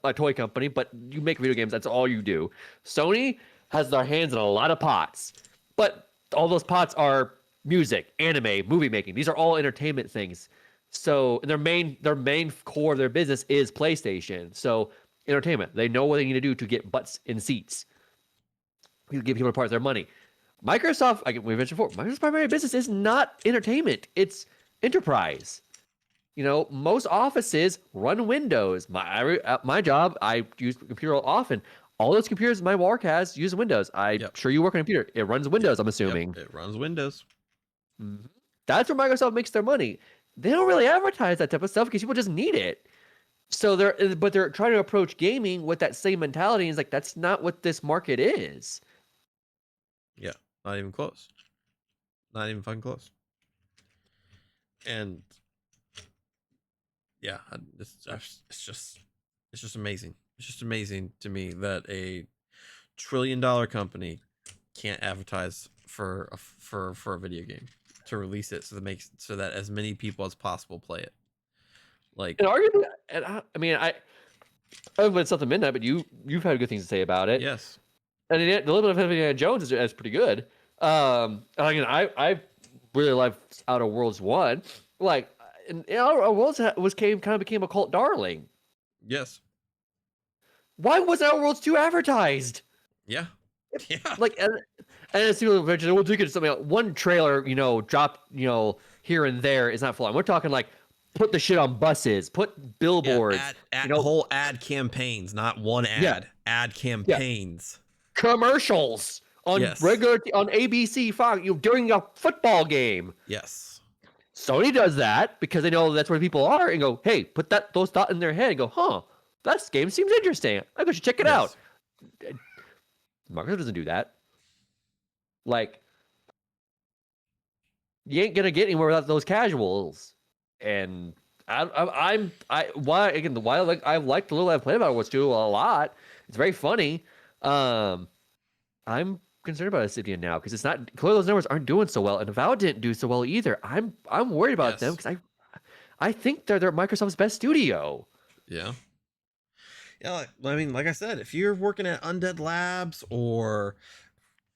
[SPEAKER 2] a toy company, but you make video games. That's all you do. Sony has their hands in a lot of pots, but all those pots are music, anime, movie making. These are all entertainment things. So their main core of their business is PlayStation. So entertainment. They know what they need to do to get butts in seats. You give people part of their money. Microsoft, like we mentioned before, Microsoft's primary business is not entertainment; it's enterprise. Most offices run Windows. My job, I use a computer often. All those computers my work has use Windows. I'm
[SPEAKER 1] Yep.
[SPEAKER 2] sure you work on a computer. It runs
[SPEAKER 1] Yep.
[SPEAKER 2] Windows, I'm
[SPEAKER 1] Yep.
[SPEAKER 2] assuming.
[SPEAKER 1] It runs Windows.
[SPEAKER 2] Mhm. That's where Microsoft makes their money. They don't really advertise that type of stuff because people just need it. So they're trying to approach gaming with that same mentality. And it's like that's not what this market is.
[SPEAKER 1] Yeah. Not even close. Not even fucking close. And yeah, it's just amazing. It's just amazing to me that a $1 trillion company can't advertise for a video game to release it so that as many people as possible play it. Like,
[SPEAKER 2] And arguably, and I haven't played something midnight, but you've had good things to say about it.
[SPEAKER 1] yes.
[SPEAKER 2] And the little bit of Indiana Jones is pretty good. Again, I really liked Outer Worlds 1. Like, and Outer Worlds became a cult darling.
[SPEAKER 1] Yes.
[SPEAKER 2] Why was Outer Worlds 2 advertised?
[SPEAKER 1] Yeah. Yeah.
[SPEAKER 2] Like, and as people mentioned, we'll take it to something like one trailer, dropped, here and there is not full on. We're talking like put the shit on buses, put billboards,
[SPEAKER 1] Yeah, whole ad campaigns, not one ad.
[SPEAKER 2] Yeah.
[SPEAKER 1] Ad
[SPEAKER 2] Yeah.
[SPEAKER 1] campaigns.
[SPEAKER 2] Commercials on
[SPEAKER 1] Yes.
[SPEAKER 2] on ABC, Fox, during a football game.
[SPEAKER 1] Yes.
[SPEAKER 2] Sony does that because they know that's where people are and go, hey, put those thoughts in their head and go, huh, that game seems interesting. I go, should check it out. Microsoft doesn't do that. Like, you ain't gonna get anywhere without those casuals. And I like the little I've played about what's doing a lot. It's very funny. I'm concerned about Obsidian now because it's not clearly those numbers aren't doing so well, and Avowed didn't do so well either. I'm worried about them because I think they're Microsoft's best studio.
[SPEAKER 1] Yeah. Yeah, I mean, like I said, if you're working at Undead Labs or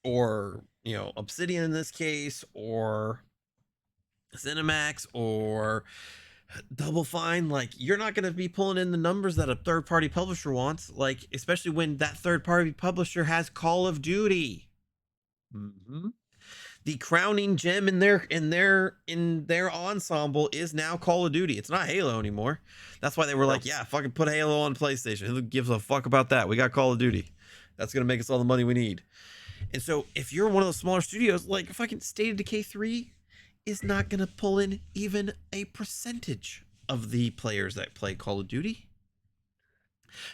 [SPEAKER 1] Obsidian in this case, or Cinemax or Double Fine, like you're not going to be pulling in the numbers that a third party publisher wants, like especially when that third party publisher has Call of Duty.
[SPEAKER 2] Mm-hmm.
[SPEAKER 1] The crowning gem in their ensemble is now Call of Duty. It's not Halo anymore. That's why they were like, yeah, fucking put Halo on PlayStation. Who gives a fuck about that? We got Call of Duty. That's gonna make us all the money we need. And so if you're one of those smaller studios, like fucking State of Decay 3 is not gonna pull in even a percentage of the players that play Call of Duty.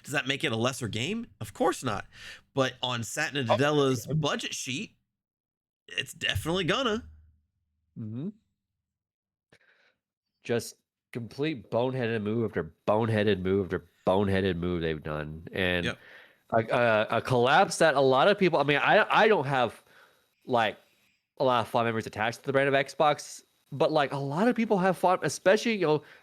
[SPEAKER 1] Does that make it a lesser game? Of course not. But on Satya Nadella's budget sheet, it's definitely gonna.
[SPEAKER 2] Mm-hmm. Just complete boneheaded move after boneheaded move after boneheaded move they've done, and
[SPEAKER 1] Yep.
[SPEAKER 2] a collapse that a lot of people. I mean, I don't have like a lot of fond memories attached to the brand of Xbox, but like a lot of people have fun, especially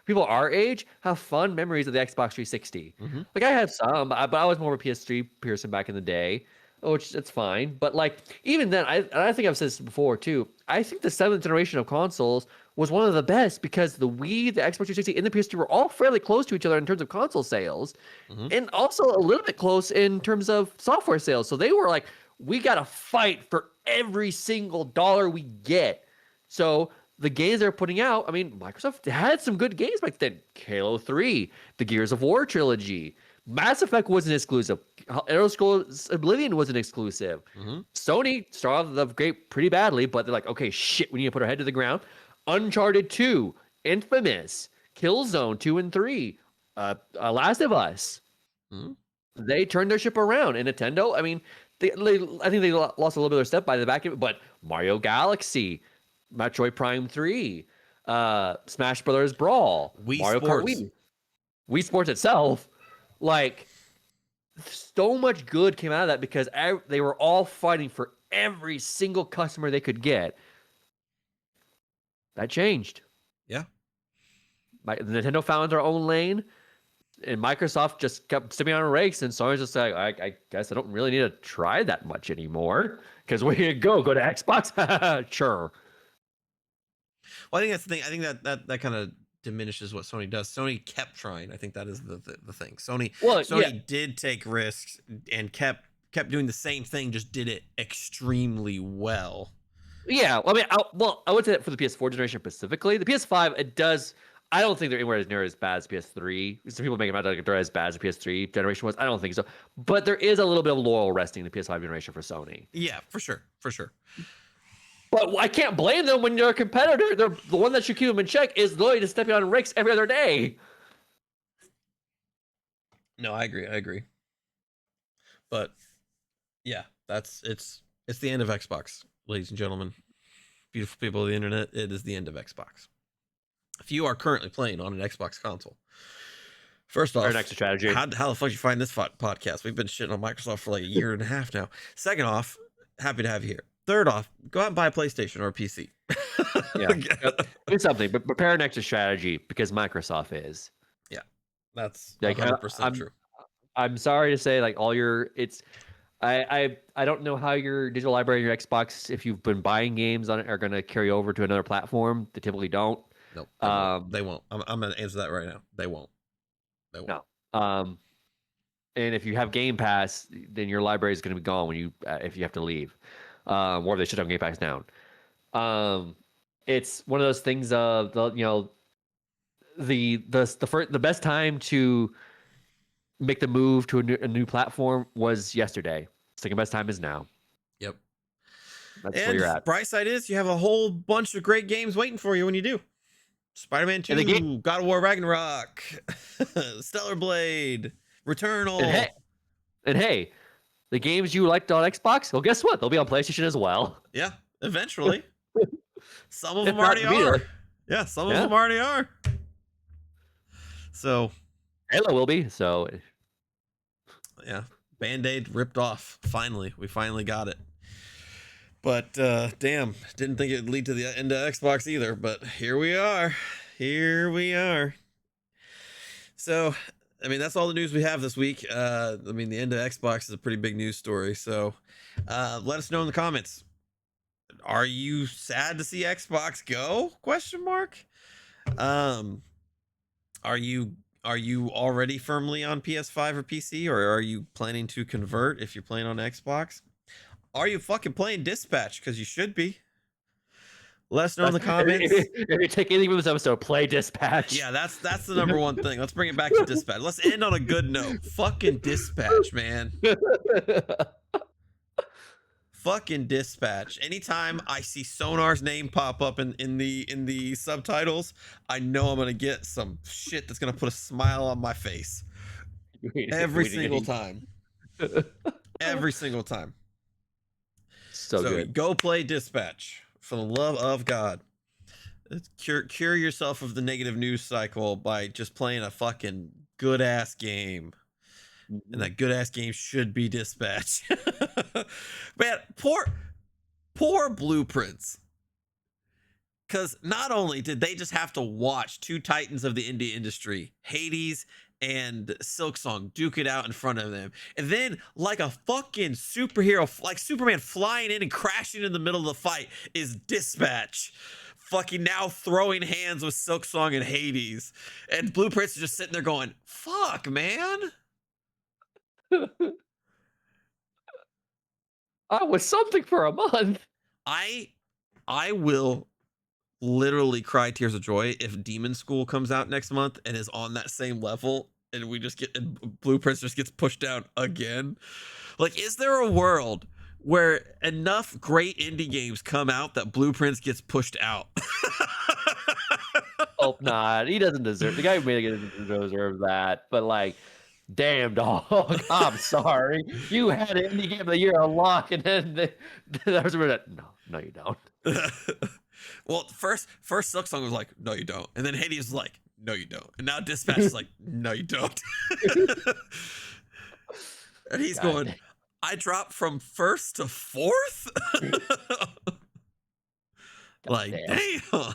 [SPEAKER 2] people our age have fun memories of the Xbox 360.
[SPEAKER 1] Mm-hmm.
[SPEAKER 2] Like I have some, but I was more of a PS3 person back in the day, which it's fine. But like even then, I think I've said this before too. I think the 7th generation of consoles was one of the best because the Wii, the Xbox 360, and the PS2 were all fairly close to each other in terms of console sales, and also a little bit close in terms of software sales. So they were like, we got to fight for every single dollar we get. So the games they're putting out, I mean, Microsoft had some good games back then. Halo 3, the Gears of War trilogy, Mass Effect wasn't exclusive. Elder Scrolls Oblivion wasn't exclusive. Sony started off the gate pretty badly, but they're like, okay, shit, we need to put our head to the ground. Uncharted 2, Infamous, Killzone 2 and 3, Last of Us. They turned their ship around. And Nintendo, I mean, I think they lost a little bit of their step by the back of it, but Mario Galaxy, Metroid Prime 3, Smash Brothers Brawl,
[SPEAKER 1] Wii
[SPEAKER 2] Mario
[SPEAKER 1] Sports.
[SPEAKER 2] Kart Wii Sports itself. like so much good came out of that because they were all fighting for every single customer they could get. That changed.
[SPEAKER 1] Yeah.
[SPEAKER 2] Nintendo found their own lane, and Microsoft just kept stepping on rakes, and Sony's just like, I guess I don't really need to try that much anymore because where you go to Xbox? Sure.
[SPEAKER 1] Well, I think that's the thing. I think that kind of diminishes what Sony does. Sony kept trying. I think that is the thing. Sony did take risks and kept doing the same thing, just did it extremely well.
[SPEAKER 2] Yeah, I mean, I would say that for the PS4 generation specifically. The PS5, it does. I don't think they're anywhere near as bad as PS3. Some people make them out like they're as bad as the PS3 generation was. I don't think so. But there is a little bit of laurel resting in the PS5 generation for Sony.
[SPEAKER 1] Yeah, for sure.
[SPEAKER 2] But I can't blame them when you're a competitor. They're the one that should keep them in check is literally just stepping on rakes every other day.
[SPEAKER 1] No, I agree. But yeah, it's the end of Xbox, ladies and gentlemen. Beautiful people of the internet, it is the end of Xbox. If you are currently playing on an Xbox console, first off,
[SPEAKER 2] next strategy.
[SPEAKER 1] How the fuck did you find this podcast? We've been shitting on Microsoft for like a year and a half now. Second off, happy to have you here. Third off, go out and buy a PlayStation or a PC.
[SPEAKER 2] Yeah, do something, but prepare an exit strategy because Microsoft is.
[SPEAKER 1] Yeah, that's
[SPEAKER 2] like
[SPEAKER 1] 100% true.
[SPEAKER 2] I'm sorry to say, like I don't know how your digital library and your Xbox, if you've been buying games on it, are going to carry over to another platform. They typically don't.
[SPEAKER 1] Nope. They won't. I'm going to answer that right now. They won't.
[SPEAKER 2] No. And if you have Game Pass, then your library is going to be gone when if you have to leave, or they shut down Game Pass down. It's one of those things of the best time to make the move to a new platform was yesterday. Second best time is now.
[SPEAKER 1] Yep.
[SPEAKER 2] That's where you're at.
[SPEAKER 1] Bright side is you have a whole bunch of great games waiting for you when you do. Spider-Man 2, God of War Ragnarok, Stellar Blade, Returnal.
[SPEAKER 2] And hey, the games you liked on Xbox, well, guess what? They'll be on PlayStation as well.
[SPEAKER 1] Yeah, eventually. Some of them already are. Yeah, some of them already are. So
[SPEAKER 2] Halo will be. So
[SPEAKER 1] yeah, Band-Aid ripped off. We finally got it. But damn, didn't think it'd lead to the end of Xbox either. But here we are. So, I mean, that's all the news we have this week. I mean, the end of Xbox is a pretty big news story. So, let us know in the comments. Are you sad to see Xbox go? Question mark. Are you already firmly on PS5 or PC, or are you planning to convert if you're playing on Xbox? Are you fucking playing Dispatch? Because you should be. Let us know in the comments.
[SPEAKER 2] If you take anything from this episode, play Dispatch.
[SPEAKER 1] Yeah, that's the number one thing. Let's bring it back to Dispatch. Let's end on a good note. Fucking Dispatch, man. Fucking Dispatch. Anytime I see Sonar's name pop up in the subtitles, I know I'm gonna get some shit that's gonna put a smile on my face. Every single time. Every single time.
[SPEAKER 2] So good.
[SPEAKER 1] Go play Dispatch for the love of God. Cure yourself of the negative news cycle by just playing a fucking good ass game. And that good ass game should be Dispatch. Man, poor Blueprints. Because not only did they just have to watch two titans of the indie industry, Hades and Silksong, duke it out in front of them, and then like a fucking superhero, like Superman flying in and crashing in the middle of the fight, is Dispatch. Fucking now throwing hands with Silksong and Hades, and Blueprints are just sitting there going, "Fuck, man."
[SPEAKER 2] I was something for a month.
[SPEAKER 1] I will literally cry tears of joy if Demon School comes out next month and is on that same level, and we just get Blueprints just gets pushed down again. Like, is there a world where enough great indie games come out that Blueprints gets pushed out?
[SPEAKER 2] Hope not. He doesn't deserve. The guy who made it doesn't deserve that. But like, damn dog, I'm sorry. You had an indie game of the year unlock, and then there was no, you don't.
[SPEAKER 1] Well, first Silksong was like, "No, you don't," and then Hades was like, no, you don't. And now Dispatch is like, no, you don't. And he's
[SPEAKER 2] God
[SPEAKER 1] going,
[SPEAKER 2] dang.
[SPEAKER 1] I dropped from first to fourth?
[SPEAKER 2] God
[SPEAKER 1] Like,
[SPEAKER 2] damn.
[SPEAKER 1] damn.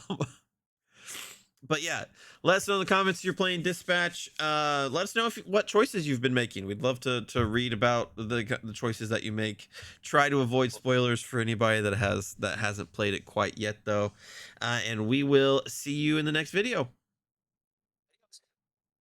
[SPEAKER 1] But yeah, let us know in the comments if you're playing Dispatch. Let us know what choices you've been making. We'd love to read about the choices that you make. Try to avoid spoilers for anybody that hasn't played it quite yet, though. And we will see you in the next video.